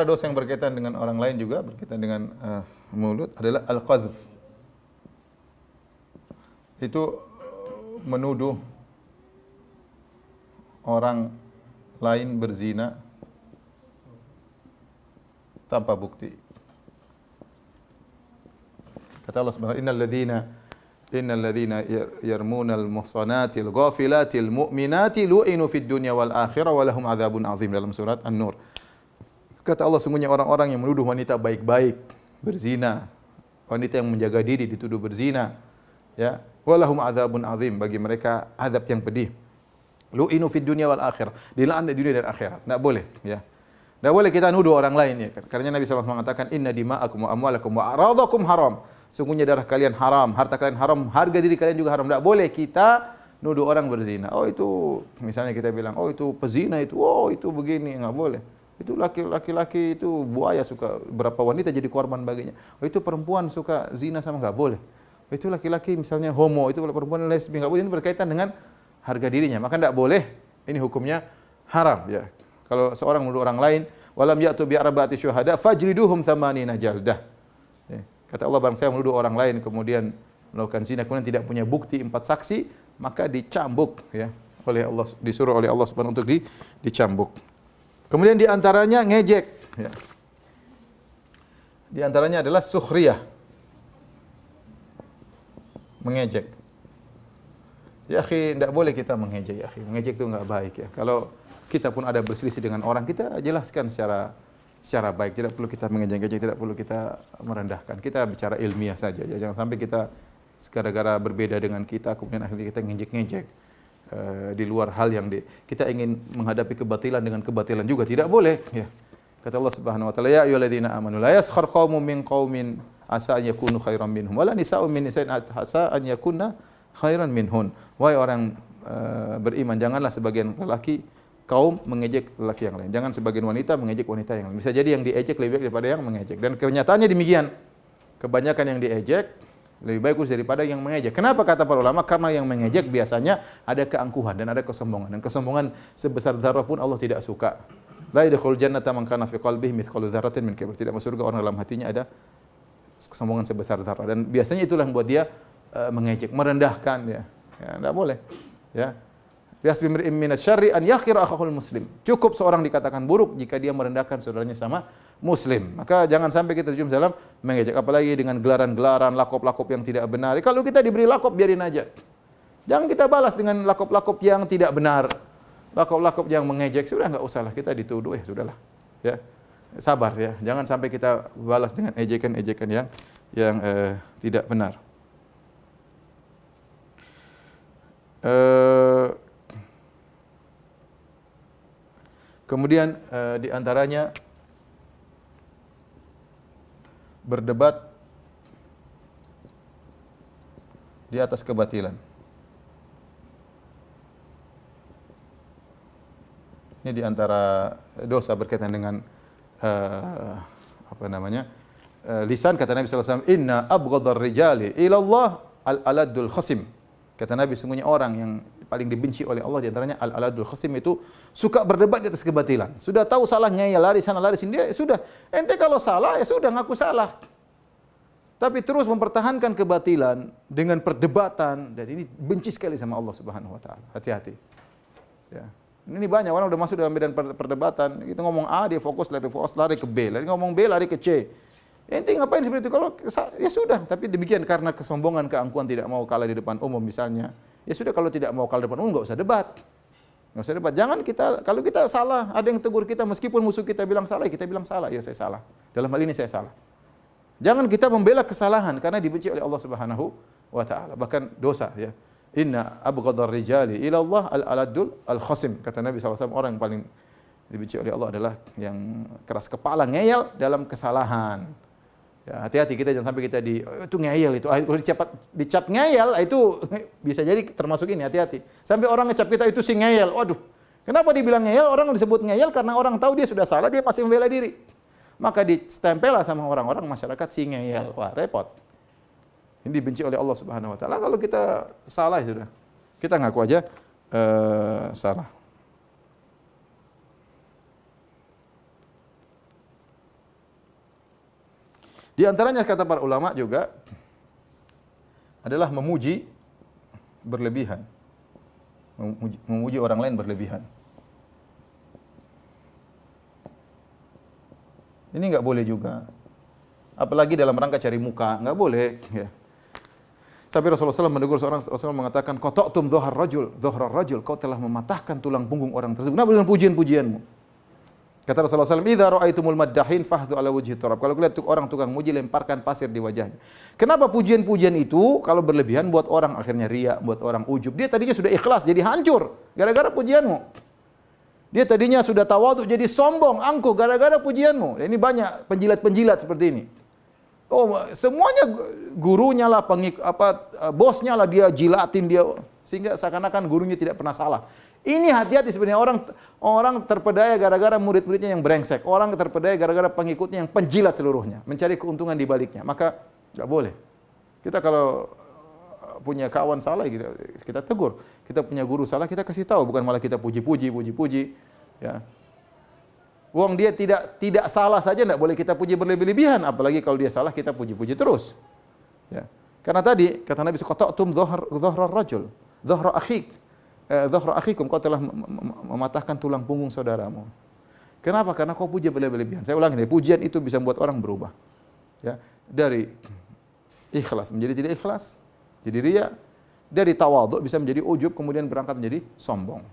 dosa yang berkaitan dengan orang lain juga berkaitan dengan mulut adalah al-qadhf. Itu menuduh orang lain berzina tanpa bukti. Kata Allah Subhanahu wa ta'ala, innal ladzina yarmuna al-muhsanati al-ghafilati al-mu'minati lu'inu fid dunya wal akhirah wa lahum adzabun azim, dalam surat An-Nur. Kata Allah, sungguhnya orang-orang yang menuduh wanita baik-baik berzina, wanita yang menjaga diri dituduh berzina, ya, wa lahum adzabun azim, bagi mereka azab yang pedih. Lu'inu fid dunya wal akhirah, dilaknat di dunia dan akhirat. Enggak boleh, ya. Enggak boleh kita nuduh orang lain, ya. Karena Nabi SAW mengatakan, inna dima'akum wa amwalakum wa a'radakum haram. Sungguhnya darah kalian haram, harta kalian haram, harga diri kalian juga haram. Enggak boleh kita nuduh orang berzina. Oh itu, misalnya kita bilang, oh itu pezina itu, oh itu begini, enggak boleh. Itu laki-laki itu buaya, suka berapa wanita jadi korban baginya. Oh itu perempuan suka zina sama, enggak boleh. Oh, itu laki-laki misalnya homo, itu perempuan lesbi, enggak boleh. Ini berkaitan dengan harga dirinya, maka enggak boleh. Ini hukumnya haram, ya. Kalau seorang menuduh orang lain, walam ya'tu bi arba'ati syuhada fajliduhum thamanina jaldah. Ya. Kata Allah, barang saya menuduh orang lain kemudian melakukan zina kemudian tidak punya bukti 4 saksi, maka dicambuk, ya, oleh Allah, disuruh oleh Allah Subhanahu untuk dicambuk. Kemudian di antaranya ngejek, ya. Di antaranya adalah sukhriyah. Mengejek. Ya akhi, tidak boleh kita mengejek, ya akhi. Mengejek itu enggak baik, ya. Kalau kita pun ada berselisih dengan orang, kita jelaskan secara baik. Tidak perlu kita mengejek-ejek, tidak perlu kita merendahkan. Kita bicara ilmiah saja. Ya. Jangan sampai kita gara-gara berbeda dengan kita, kemudian akhirnya kita ngejek-ngejek di luar hal yang kita ingin menghadapi kebatilan dengan kebatilan juga tidak boleh. Ya. Kata Allah Subhanahu Wa Taala, ya ayyuhalladzina amanu la yaskhar qaumun min qaumin asa an yakunu khairan minhum wala nisa'un min nisa'in asa an yakunna khairan minhun. Wahai orang beriman, janganlah sebagian lelaki kaum mengejek lelaki yang lain. Jangan sebagian wanita mengejek wanita yang lain. Bisa jadi yang diejek lebih baik daripada yang mengejek. Dan kenyataannya demikian. Kebanyakan yang diejek lebih bagus daripada yang mengejek. Kenapa kata para ulama? Karena yang mengejek biasanya ada keangkuhan dan ada kesombongan. Dan kesombongan sebesar dzarrah pun Allah tidak suka. La yadkhul jannata man kana fi qalbihi mithqalu dzarratin min kibr. Tidak masuk surga orang dalam hatinya ada kesombongan sebesar dzarrah. Dan biasanya itulah yang membuat dia mengejek, merendahkan, ya. Ya, enggak boleh. Ya. Biasbimir minasy syarri an yakhira akhul muslim. Cukup seorang dikatakan buruk jika dia merendahkan saudaranya sama muslim. Maka jangan sampai kita terjun dalam mengejek, apalagi dengan gelaran-gelaran, lakop-lakop yang tidak benar. Kalau kita diberi lakop biarin aja. Jangan kita balas dengan lakop-lakop yang tidak benar, lakop-lakop yang mengejek. Sudah enggak usahlah kita dituduh, ya sudahlah. Ya. Sabar ya. Jangan sampai kita balas dengan ejekan-ejekan yang tidak benar. Kemudian di antaranya berdebat di atas kebatilan. Ini di antara dosa berkaitan dengan lisan. Kata Nabi sallallahu alaihi wasallam, "Inna abghadar rijali ila Allah al-aladul khasim." Kata Nabi, sungguhnya orang yang paling dibenci oleh Allah di antaranya al-aladul khasim, itu suka berdebat di atas kebatilan. Sudah tahu salah, ngeyel, lari sana lari sini, dia sudah. Ente kalau salah ya sudah ngaku salah. Tapi terus mempertahankan kebatilan dengan perdebatan, dan ini benci sekali sama Allah Subhanahu wa taala. Hati-hati. Ya. Ini banyak orang udah masuk dalam medan perdebatan. Kita ngomong A, dia fokus lari ke B, lari ngomong B, lari ke C. Ente ngapain seperti itu? Kalau ya sudah, tapi demikian karena kesombongan, keangkuhan, tidak mau kalah di depan umum misalnya. Ya sudah, kalau tidak mau kalah di depan umum enggak usah debat. Enggak usah debat. Jangan kita, kalau kita salah, ada yang tegur kita meskipun musuh kita bilang salah, kita bilang salah, ya saya salah. Dalam hal ini saya salah. Jangan kita membela kesalahan karena dibenci oleh Allah Subhanahu wa taala. Bahkan dosa ya. Inna abghadar rijali ila Allah al-aladul al-khasim. Kata Nabi SAW, orang yang paling dibenci oleh Allah adalah yang keras kepala, ngeyel dalam kesalahan. Ya, hati-hati kita, jangan sampai kita itu ngeyel itu. Kalau dicap ngeyel itu bisa jadi termasuk ini, hati-hati. Sampai orang ngecap kita itu si ngeyel. Waduh. Kenapa dibilang ngeyel? Orang disebut ngeyel karena orang tahu dia sudah salah, dia masih membela diri. Maka ditempel sama orang-orang masyarakat si ngeyel. Wah, repot. Ini dibenci oleh Allah Subhanahu wa taala. Kalau kita salah ya sudah. Kita ngaku aja salah. Di antaranya kata para ulama juga adalah memuji berlebihan. Memuji orang lain berlebihan. Ini enggak boleh juga. Apalagi dalam rangka cari muka, enggak boleh ya. Sampai Rasulullah SAW menegur seorang, Rasulullah mengatakan, "Qata'tum dhahar rajul, kau telah mematahkan tulang punggung orang tersebut." Kenapa dengan pujian-pujianmu? Kata Rasulullah SAW, "Idza ra'aitumul maddahin fahdhu ala wajhi turab." Kalau lihat orang tukang muji, lemparkan pasir di wajahnya. Kenapa pujian-pujian itu kalau berlebihan buat orang akhirnya riya, buat orang ujub. Dia tadinya sudah ikhlas jadi hancur gara-gara pujianmu. Dia tadinya sudah tawadhu jadi sombong, angkuh gara-gara pujianmu. Ini banyak penjilat-penjilat seperti ini. Oh, semuanya gurunya lah, bosnya lah dia jilatin dia, sehingga seakan-akan gurunya tidak pernah salah. Ini hati-hati sebenarnya, orang terpedaya gara-gara murid-muridnya yang brengsek, orang terpedaya gara-gara pengikutnya yang penjilat seluruhnya, mencari keuntungan di baliknya. Maka enggak boleh. Kita kalau punya kawan salah kita tegur. Kita punya guru salah kita kasih tahu, bukan malah kita puji-puji, ya. Wong dia tidak salah saja enggak boleh kita puji berlebih-lebihan, apalagi kalau dia salah kita puji-puji terus. Ya. Karena tadi kata Nabi qata'tum dhahrar rajul, dhahra akhik. Dhahra akhikum, kau telah mematahkan tulang punggung saudaramu. Kenapa? Karena kau puji berlebih-lebihan. Saya ulangi, pujian itu bisa membuat orang berubah. Ya, dari ikhlas menjadi tidak ikhlas, jadi riya, dari tawadhu bisa menjadi ujub, kemudian berangkat menjadi sombong.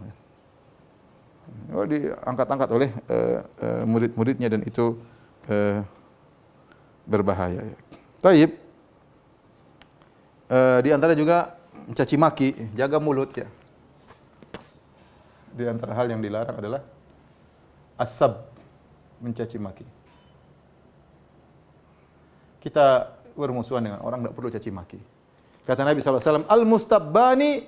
Diangkat-angkat oleh murid-muridnya dan itu berbahaya. Taib. Di antara juga mencaci maki, jaga mulut ya. Di antara hal yang dilarang adalah asab, mencaci maki. Kita bermusuhan dengan orang, tidak perlu caci maki. Kata Nabi SAW, al-mustabbani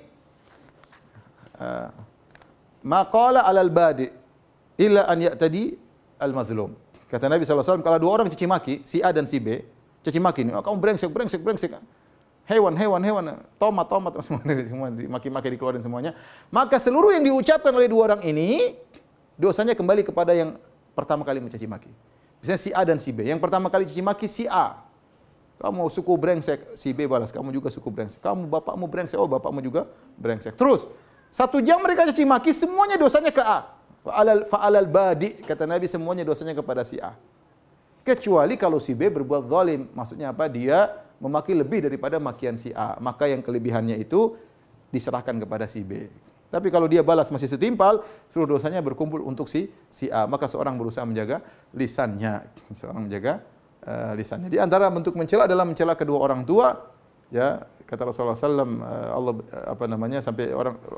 maqala alal badi illa an ya'tadi al-mazlum. Kata Nabi SAW, kalau dua orang caci maki, si A dan si B, caci maki ini, kamu brengsek. Hewan, tomat, semua maki-maki dikeluarin semuanya. Maka seluruh yang diucapkan oleh dua orang ini, dosanya kembali kepada yang pertama kali mencaci maki. Misalnya si A dan si B. Yang pertama kali caci maki si A. Kamu suku brengsek, si B balas, kamu juga suku brengsek. Kamu bapakmu brengsek, oh bapakmu juga brengsek. Terus, 1 jam mereka caci maki, semuanya dosanya ke A. Fa'alal badi, kata Nabi, semuanya dosanya kepada si A. Kecuali kalau si B berbuat zalim, maksudnya apa? Dia memaki lebih daripada makian si A. Maka yang kelebihannya itu diserahkan kepada si B. Tapi kalau dia balas masih setimpal, seluruh dosanya berkumpul untuk si A. Maka seorang berusaha menjaga lisannya. Lisannya. Di antara bentuk mencela adalah mencela kedua orang tua. Ya, kata Rasulullah SAW, sampai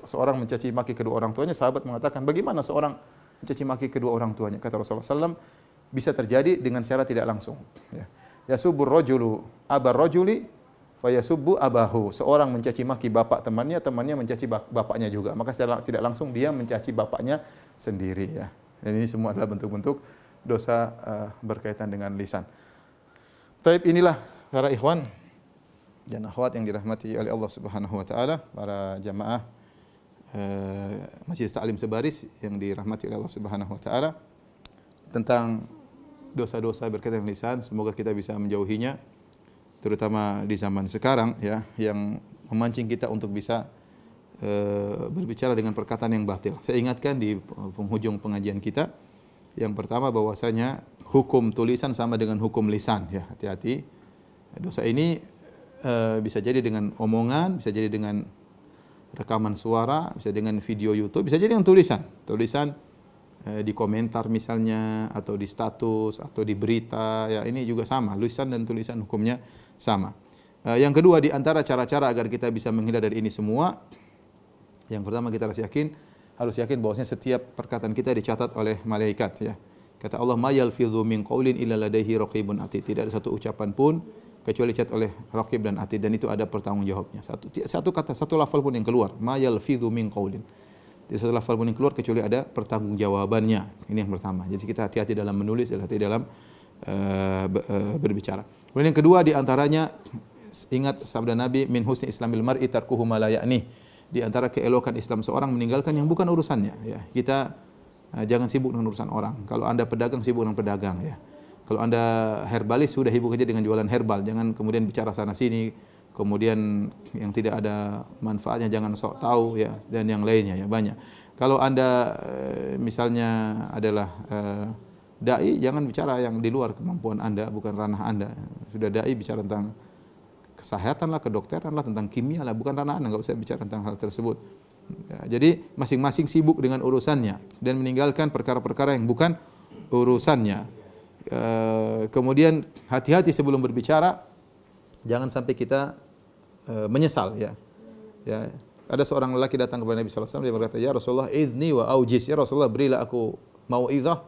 seorang mencaci maki kedua orang tuanya, sahabat mengatakan, bagaimana seorang mencaci maki kedua orang tuanya? Kata Rasulullah SAW, bisa terjadi dengan secara tidak langsung. Ya. Yasubbur rajulu abar rajuli fayasubbu abahu. Seorang mencaci maki bapak temannya mencaci bapaknya juga. Maka secara tidak langsung dia mencaci bapaknya sendiri. Ya. Dan ini semua adalah bentuk-bentuk dosa berkaitan dengan lisan. Taib, inilah para ikhwan dan akhwat yang dirahmati oleh Allah Subhanahu wa taala, para jamaah Masjid Ta'lim Sebaris yang dirahmati oleh Allah Subhanahu wa taala, tentang dosa-dosa berkaitan dengan lisan. Semoga kita bisa menjauhinya, terutama di zaman sekarang ya, yang memancing kita untuk bisa berbicara dengan perkataan yang batil. Saya ingatkan di penghujung pengajian kita yang pertama bahwasanya hukum tulisan sama dengan hukum lisan ya. Hati-hati. Dosa ini bisa jadi dengan omongan, bisa jadi dengan rekaman suara, bisa dengan video YouTube, bisa jadi dengan tulisan di komentar misalnya, atau di status, atau di berita. Ya, ini juga sama, lisan dan tulisan hukumnya sama. Yang kedua, di antara cara-cara agar kita bisa menghindar dari ini semua, yang pertama kita harus yakin bahwasanya setiap perkataan kita dicatat oleh malaikat ya. Kata Allah, "Ma yalfidhu min qaulin illa ladaihi raqibun atid." Tidak ada satu ucapan pun kecuali dicatat oleh raqib dan atid, dan itu ada pertanggungjawabnya. Satu kata, satu lafal pun yang keluar, ma yalfidhu min qaulin. Tidak satu lafal pun yang keluar kecuali ada pertanggungjawabannya. Ini yang pertama. Jadi kita hati-hati dalam menulis, hati-hati dalam berbicara. Kemudian yang kedua, di antaranya ingat sabda Nabi, min husni islamil mar'i tarkuhu ma la ya'ni. Di antara keelokan Islam seorang meninggalkan yang bukan urusannya ya. Kita jangan sibuk dengan urusan orang. Kalau Anda pedagang, sibuk dengan pedagang ya. Kalau Anda herbalis, sudah sibuk aja dengan jualan herbal. Jangan kemudian bicara sana sini, kemudian yang tidak ada manfaatnya jangan sok tahu ya, dan yang lainnya ya, banyak. Kalau Anda misalnya adalah dai, jangan bicara yang di luar kemampuan Anda, bukan ranah Anda. Sudah dai, bicara tentang kesehatan lah, kedokteran lah, tentang kimia lah, bukan ranah Anda, enggak usah bicara tentang hal tersebut. Ya, jadi masing-masing sibuk dengan urusannya dan meninggalkan perkara-perkara yang bukan urusannya. Kemudian hati-hati sebelum berbicara, jangan sampai kita menyesal ya. Ya, ada seorang lelaki datang kepada Nabi sallallahu alaihi wasallam, dia berkata, "Ya Rasulullah, idzni wa aujiz." Ya Rasulullah, berilah aku mau'izah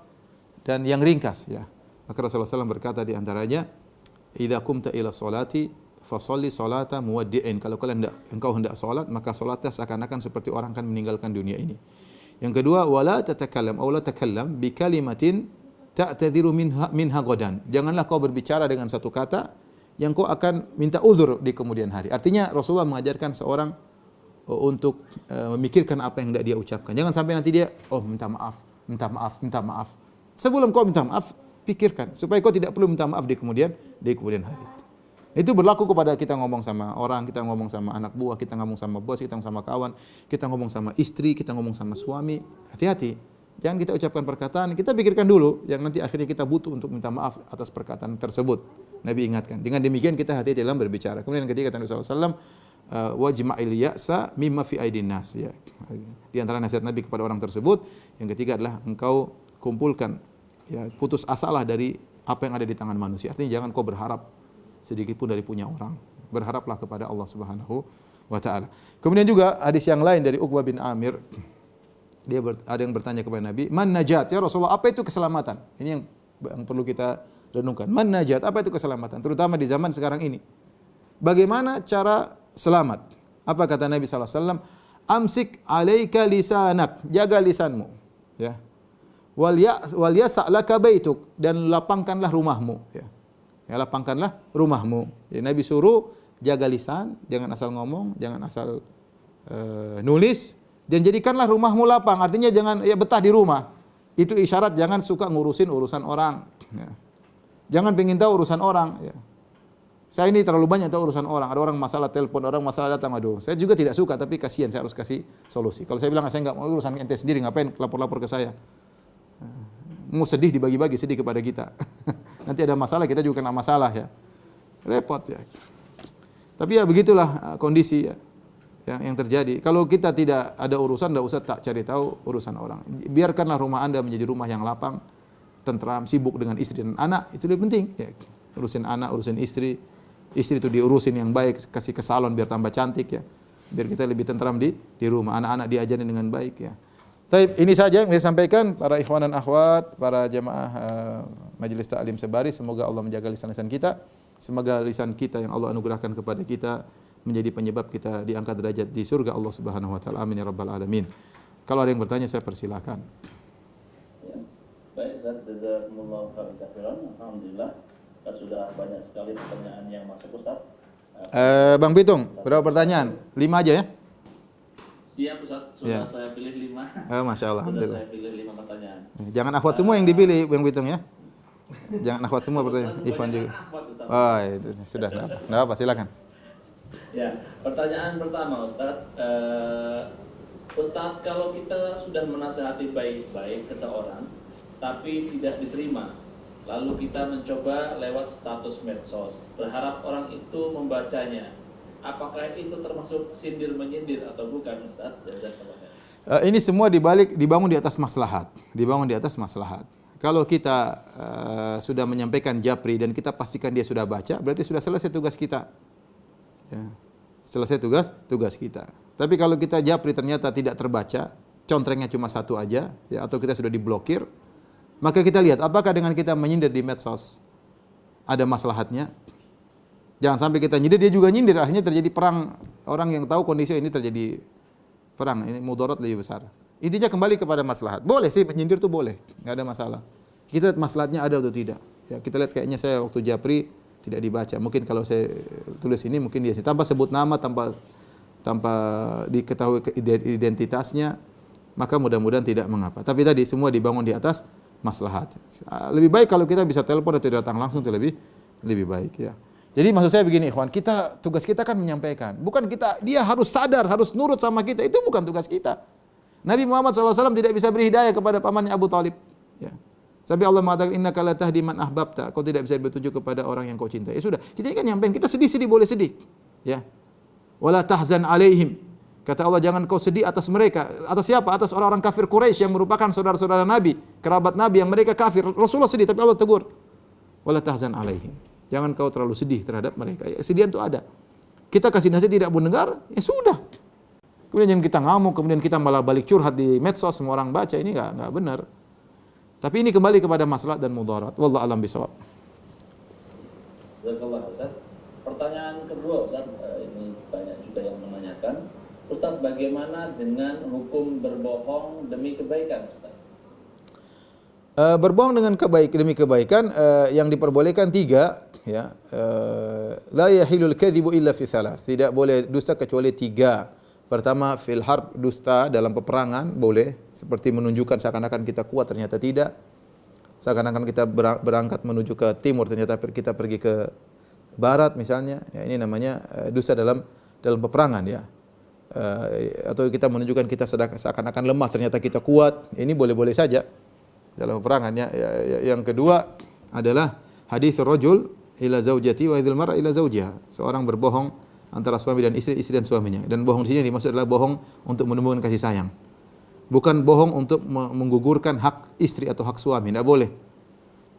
dan yang ringkas ya. Maka Rasulullah SAW berkata di antaranya, "Idza qumta ila sholati fasholli sholata muwaddi'in." Kalau engkau hendak salat, maka salatnya seakan-akan seperti orang akan meninggalkan dunia ini. Yang kedua, wala tatakallam aw la takallam bi kalimatin ta'tadhiru minha ghadan. Janganlah kau berbicara dengan satu kata yang kau akan minta uzur di kemudian hari. Artinya Rasulullah mengajarkan seorang untuk memikirkan apa yang hendak dia ucapkan. Jangan sampai nanti dia minta maaf. Sebelum kau minta maaf, pikirkan supaya kau tidak perlu minta maaf di kemudian hari. Itu berlaku kepada kita ngomong sama orang, kita ngomong sama anak buah, kita ngomong sama bos, kita ngomong sama kawan, kita ngomong sama istri, kita ngomong sama suami. Hati-hati. Jangan kita ucapkan perkataan, kita pikirkan dulu yang nanti akhirnya kita butuh untuk minta maaf atas perkataan tersebut. Nabi ingatkan. Dengan demikian kita hati-hati dalam berbicara. Kemudian ketika kata Nabi sallallahu alaihi wasallam, wajma'il ya'sa mimma fi aidin nas ya. Di antara nasihat Nabi kepada orang tersebut, yang ketiga adalah engkau kumpulkan ya, putus asalah dari apa yang ada di tangan manusia. Artinya jangan kau berharap sedikit pun dari punya orang. Berharaplah kepada Allah Subhanahu wa taala. Kemudian juga hadis yang lain dari Uqbah bin Amir, ada yang bertanya kepada Nabi, "Man najat?" Ya Rasulullah, apa itu keselamatan? Ini yang perlu kita renungkan. Man najat? Apa itu keselamatan? Terutama di zaman sekarang ini. Bagaimana cara selamat? Apa kata Nabi sallallahu alaihi wasallam? Amsik 'alaika lisanak. Jaga lisanmu, ya. Wal yas'alaka baituk, dan lapangkanlah rumahmu, ya. Ya, lapangkanlah rumahmu. Ya, Nabi suruh jaga lisan, jangan asal ngomong, jangan asal nulis, dan jadikanlah rumahmu lapang. Artinya jangan betah di rumah. Itu isyarat jangan suka ngurusin urusan orang. Ya. Jangan pengen tahu urusan orang. Ya. Saya ini terlalu banyak tahu urusan orang. Ada orang masalah telepon, orang masalah datang, aduh. Saya juga tidak suka, tapi kasihan, saya harus kasih solusi. Kalau saya bilang saya enggak mau urusan ente sendiri, ngapain lapor-lapor ke saya? Mau sedih dibagi-bagi, sedih kepada kita. Nanti ada masalah, kita juga kena masalah ya. Repot ya. Tapi ya begitulah kondisi ya. yang terjadi. Kalau kita tidak ada urusan, tidak usah tak cari tahu urusan orang. Biarkanlah rumah Anda menjadi rumah yang lapang, tentram, sibuk dengan istri dan anak, itu lebih penting. Ya, urusin anak, urusin istri. Istri itu diurusin yang baik, kasih ke salon biar tambah cantik ya. Biar kita lebih tentram di rumah. Anak-anak diajarin dengan baik ya. Tapi ini saja yang saya sampaikan para ikhwan dan akhwat, para jemaah Majelis Ta'lim Sebaris, semoga Allah menjaga lisan-lisan kita. Semoga lisan kita yang Allah anugerahkan kepada kita menjadi penyebab kita diangkat derajat di surga Allah Subhanahu wa taala. Amin ya rabbal alamin. Kalau ada yang bertanya saya persilakan. Ya. Baik, Ustaz, jazakumullahu khairan. Alhamdulillah. Sudah banyak sekali pertanyaan yang masuk, Ustaz. Bang Pitung, berapa pertanyaan? 5 aja ya? Siap, Ustaz. Sudah saya pilih 5. Masya Allah. Sudah saya pilih 5 pertanyaan. Jangan akhwat semua yang dipilih, Bang Pitung ya. Jangan akhwat semua pertanyaan. Ikhwan juga. Oh, itu sudah. Enggak apa, silakan. Ya, pertanyaan pertama, Ustaz. Ustaz, kalau kita sudah menasihati baik-baik seseorang, tapi tidak diterima, lalu kita mencoba lewat status medsos, berharap orang itu membacanya. Apakah itu termasuk sindir-menyindir atau bukan, Ustaz? Ini semua dibangun di atas maslahat. Dibangun di atas maslahat. Kalau kita sudah menyampaikan japri dan kita pastikan dia sudah baca, berarti sudah selesai tugas kita. Ya. Selesai tugas kita. Tapi kalau kita japri ternyata tidak terbaca, contrengnya cuma satu aja, ya, atau kita sudah diblokir, maka kita lihat apakah dengan kita menyindir di medsos ada maslahatnya. Jangan sampai kita nyindir dia juga nyindir, akhirnya terjadi perang. Orang yang tahu kondisi ini terjadi perang, ini mudarat lebih besar. Intinya kembali kepada maslahat. Boleh sih menyindir itu boleh, enggak ada masalah. Kita lihat maslahatnya ada atau tidak. Ya, kita lihat kayaknya saya waktu japri tidak dibaca. Mungkin kalau saya tulis ini mungkin dia tanpa sebut nama, tanpa diketahui identitasnya, maka mudah-mudahan tidak mengapa. Tapi tadi semua dibangun di atas maslahat. Lebih baik kalau kita bisa telepon atau datang langsung itu lebih baik ya. Jadi maksud saya begini, ikhwan, tugas kita kan menyampaikan. Bukan dia harus sadar, harus nurut sama kita. Itu bukan tugas kita. Nabi Muhammad SAW tidak bisa beri hidayah kepada pamannya Abu Talib. Ya. Sampai Allah mengatakan, innaka la tahdi man ahbabta. Kau tidak bisa bertunjuk kepada orang yang kau cintai. Ya sudah, kita kan nyampein. Kita sedih-sedih boleh sedih. Ya. Wala tahzan alaihim. Kata Allah, jangan kau sedih atas mereka. Atas siapa? Atas orang-orang kafir Quraisy yang merupakan saudara-saudara Nabi, kerabat Nabi yang mereka kafir. Rasulullah sedih, tapi Allah tegur. Wala tahzan alaihim. Jangan kau terlalu sedih terhadap mereka. Ya, sedihan itu ada. Kita kasih nasihat tidak mendengar, ya sudah. Kemudian jangan kita ngamuk, kemudian kita malah balik curhat di medsos, semua orang baca, ini enggak benar. Tapi ini kembali kepada maslahat dan mudarat. Wallahu a'lam bishawab. Jazakallah, Ustaz. Pertanyaan kedua, Ustaz, ini banyak juga yang menanyakan, Ustaz, bagaimana dengan hukum berbohong demi kebaikan, Ustaz? Berbohong demi kebaikan yang diperbolehkan 3 ya. La yahilul kadhibu illa fi thalath. Tidak boleh dusta kecuali 3. Pertama, fil harb, dusta dalam peperangan boleh, seperti menunjukkan seakan-akan kita kuat ternyata tidak. Seakan-akan kita berangkat menuju ke timur ternyata kita pergi ke barat misalnya. Ya, ini namanya dusta dalam peperangan ya. Atau kita menunjukkan kita seakan-akan lemah ternyata kita kuat. Ini boleh-boleh saja dalam peperangan ya. Yang kedua adalah hadis rajul ila zaujati wa idzal mar'a ila zaujiha. Seorang berbohong antara suami dan istri dan suaminya. Dan bohong di sini dimaksud adalah bohong untuk menumbuhkan kasih sayang. Bukan bohong untuk menggugurkan hak istri atau hak suami, tidak boleh.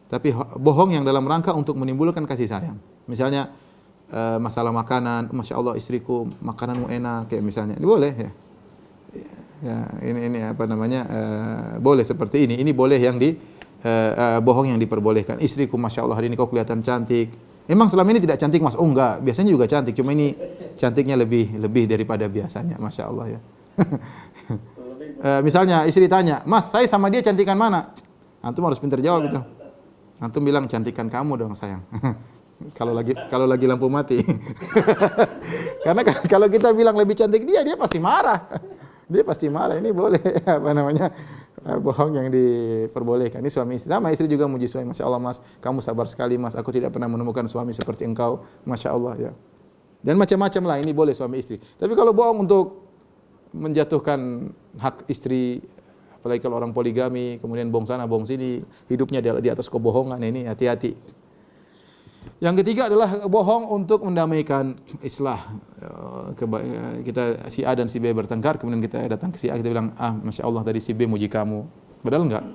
Tapi bohong yang dalam rangka untuk menimbulkan kasih sayang. Misalnya masalah makanan, Masya Allah istriku makananmu enak, kayak misalnya, ini boleh ya. Ya, ini apa namanya? Boleh seperti ini. Ini boleh yang bohong yang diperbolehkan. Istriku Masya Allah hari ini kau kelihatan cantik. Memang selama ini tidak cantik mas? Oh enggak, biasanya juga cantik. Cuma ini cantiknya lebih daripada biasanya, Masya Allah ya. Misalnya istri tanya, Mas saya sama dia cantikan mana? Antum harus pintar jawab itu. Antum bilang cantikan kamu dong sayang. Kalau lagi lampu mati. Karena kalau kita bilang lebih cantik dia pasti marah. Dia pasti marah. Ini boleh apa namanya? Bohong yang diperbolehkan. Ini suami istri. Sama istri juga muji suami. Masya Allah mas, kamu sabar sekali mas. Aku tidak pernah menemukan suami seperti engkau. Masya Allah ya. Dan macam-macam lah. Ini boleh suami istri. Tapi kalau bohong untuk menjatuhkan hak istri, apalagi kalau orang poligami, kemudian bohong sana, bohong sini, hidupnya di atas kebohongan, ini hati-hati. Yang ketiga adalah bohong untuk mendamaikan islah. Kita si A dan si B bertengkar, kemudian kita datang ke si A, kita bilang, Masya Allah tadi si B muji kamu. Padahal enggak.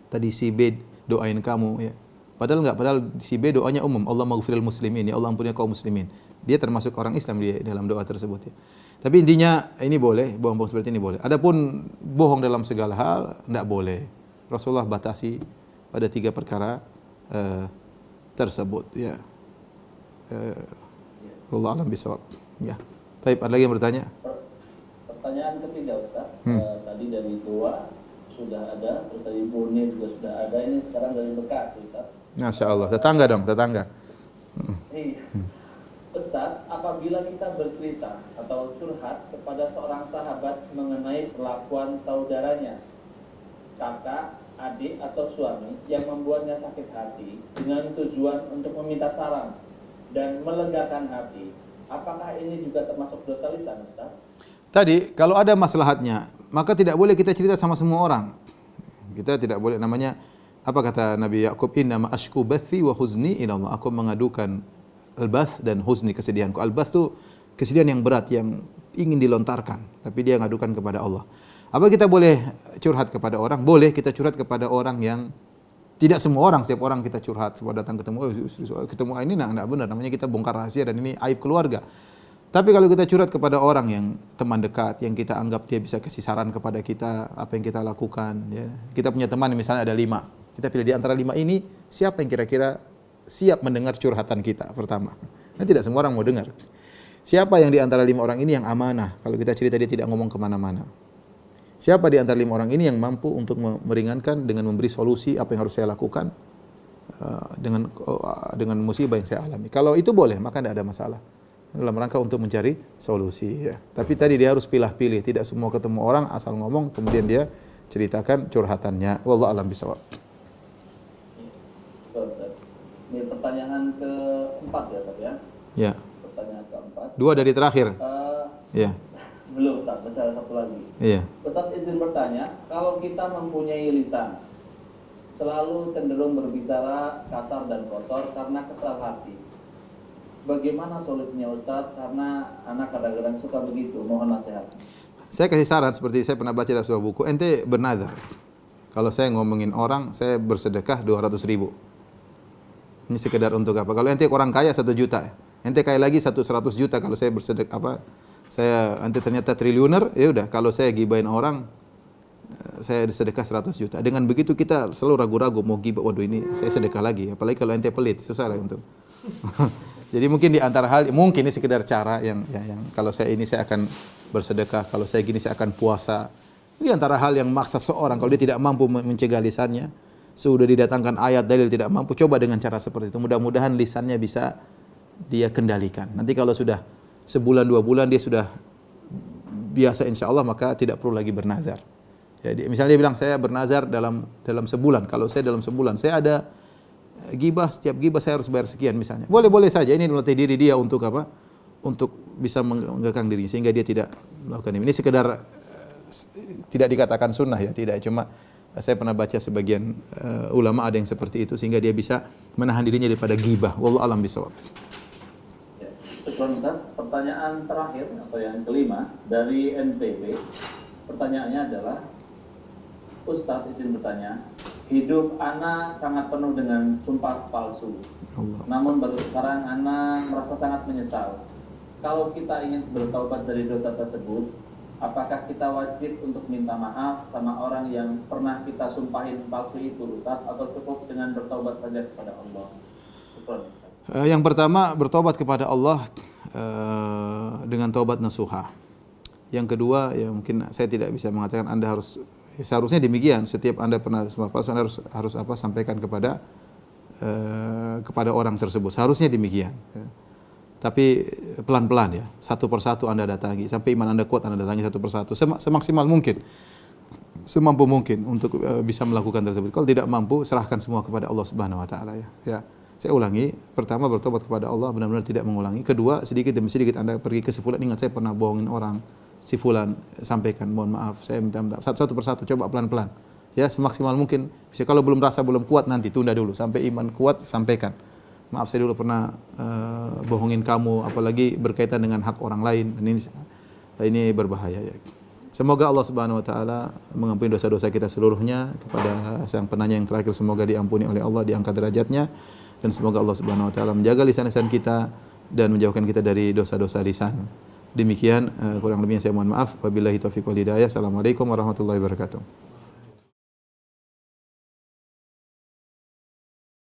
Tadi si B doain kamu. Ya. Padahal si B doanya umum. Allah maghfiril muslimin. Ya Allah ampuni kaum muslimin. Dia termasuk orang Islam di dalam doa tersebut. Ya. Tapi intinya ini boleh, bohong-bohong seperti ini boleh. Adapun bohong dalam segala hal, enggak boleh. Rasulullah batasi pada 3 perkara tersebut. Ya. Wallahu a'lam bishawab. Ya. Baik, ada lagi yang bertanya? Pertanyaan ketiga Ustaz, tadi dari Goa sudah ada, terus dari Bone juga sudah ada, ini sekarang dari Bekasi Ustaz. Masya Allah, tetangga dong, tetangga. Iya. Ustaz, apabila kita bercerita atau curhat kepada seorang sahabat mengenai perlakuan saudaranya, kakak, adik atau suami yang membuatnya sakit hati dengan tujuan untuk meminta saran dan melegakan hati, apakah ini juga termasuk dosa lisan, Ustaz? Tadi, kalau ada maslahatnya, maka tidak boleh kita cerita sama semua orang. Kita tidak boleh, namanya, apa kata Nabi Ya'qub, innama ashku bathi wa huzni ila Allah. Aku mengadukan al-bath dan huzni, kesedihanku. Al-bath itu kesedihan yang berat, yang ingin dilontarkan, tapi dia mengadukan kepada Allah. Apa kita boleh curhat kepada orang? Boleh kita curhat kepada orang yang tidak semua orang, setiap orang kita curhat, semua datang ketemu ini enggak benar, namanya kita bongkar rahasia dan ini aib keluarga. Tapi kalau kita curhat kepada orang yang teman dekat, yang kita anggap dia bisa kasih saran kepada kita, apa yang kita lakukan, ya. Kita punya teman misalnya ada 5, kita pilih di antara 5 ini, siapa yang kira-kira siap mendengar curhatan kita pertama. Nah, tidak semua orang mau dengar. Siapa yang di antara 5 orang ini yang amanah, kalau kita cerita dia tidak ngomong kemana-mana. Siapa di antara 5 orang ini yang mampu untuk meringankan dengan memberi solusi apa yang harus saya lakukan dengan musibah yang saya alami. Kalau itu boleh, maka tidak ada masalah. Dalam rangka untuk mencari solusi. Ya. Tapi tadi dia harus pilih-pilih, tidak semua ketemu orang asal ngomong, kemudian dia ceritakan curhatannya. Wallahu a'lam bishawab. Ini pertanyaan keempat ya, Ustaz ya? Ya. Pertanyaan keempat. 2 dari terakhir. Ya. Belum, Ustaz, masih ada satu lagi. Iya. Ustaz izin bertanya, kalau kita mempunyai lisan, selalu cenderung berbicara kasar dan kotor karena kesal hati. Bagaimana solusinya Ustaz? Karena anak kadang-kadang suka begitu, mohon nasihat. Saya kasih saran seperti saya pernah baca dalam sebuah buku, ente bernazar. Kalau saya ngomongin orang, saya bersedekah 200.000. Ini sekedar untuk apa? Kalau ente orang kaya 1 juta, ente kaya lagi 100 juta. Kalau saya bersedekah ente ternyata triliuner, ya udah. Kalau saya gibahin orang, saya sedekah 100 juta. Dengan begitu kita selalu ragu-ragu mau gibah, waduh ini saya sedekah lagi. Apalagi kalau ente pelit, susah lah untuk. Jadi mungkin di antara hal, mungkin ini sekedar cara yang kalau saya ini saya akan bersedekah, kalau saya gini saya akan puasa. Ini antara hal yang maksa seorang kalau dia tidak mampu mencegah lisannya, sudah didatangkan ayat dalil tidak mampu, coba dengan cara seperti itu. Mudah-mudahan lisannya bisa dia kendalikan. Nanti kalau sudah sebulan 2 bulan dia sudah biasa insya Allah, maka tidak perlu lagi bernazar. Jadi misalnya dia bilang saya bernazar dalam sebulan. Kalau saya dalam sebulan saya ada gibah, setiap gibah saya harus bayar sekian misalnya. Boleh-boleh saja, ini melatih diri dia untuk apa? Untuk bisa menggekang diri sehingga dia tidak melakukan ini. Ini sekedar tidak dikatakan sunnah ya, tidak, cuma saya pernah baca sebagian ulama ada yang seperti itu sehingga dia bisa menahan dirinya daripada gibah. Wallahu a'lam bishawab. Ya, syukran Ustaz. Pertanyaan terakhir atau yang kelima dari NTB. Pertanyaannya adalah, Ustaz izin bertanya, hidup Ana sangat penuh dengan sumpah palsu. Namun baru sekarang Ana merasa sangat menyesal. Kalau kita ingin bertaubat dari dosa tersebut, apakah kita wajib untuk minta maaf sama orang yang pernah kita sumpahin palsu itu, Ustaz, atau cukup dengan bertaubat saja kepada Allah? Syukran, Ustaz. Yang pertama, bertobat kepada Allah dengan taubat nasuha. Yang kedua, ya mungkin saya tidak bisa mengatakan Anda harus, seharusnya demikian. Setiap Anda pernah sumpah palsu, Anda harus apa? Sampaikan kepada orang tersebut. Seharusnya demikian. Ya. Tapi pelan-pelan ya, satu persatu Anda datangi. Sampai iman Anda kuat, Anda datangi satu persatu. Semaksimal mungkin, semampu mungkin untuk bisa melakukan tersebut. Kalau tidak mampu, serahkan semua kepada Allah Subhanahu Wa Taala ya. Ya. Saya ulangi, pertama bertobat kepada Allah, benar-benar tidak mengulangi. Kedua, sedikit demi sedikit Anda pergi ke si fulan, ingat saya pernah bohongin orang. Si fulan, sampaikan, mohon maaf, saya minta satu persatu, coba pelan-pelan. Ya, semaksimal mungkin. Bisa kalau belum rasa belum kuat nanti tunda dulu sampai iman kuat sampaikan. maaf saya dulu pernah bohongin kamu, apalagi berkaitan dengan hak orang lain. Ini berbahaya ya. Semoga Allah Subhanahu wa taala mengampuni dosa-dosa kita seluruhnya. Kepada sang penanya yang terakhir, semoga diampuni oleh Allah, diangkat derajatnya, dan semoga Allah Subhanahu wa taala menjaga lisan-lisan kita dan menjauhkan kita dari dosa-dosa lisan. Demikian kurang lebihnya saya mohon maaf. Wabillahi taufiq wal hidayah. Assalamualaikum warahmatullahi wabarakatuh.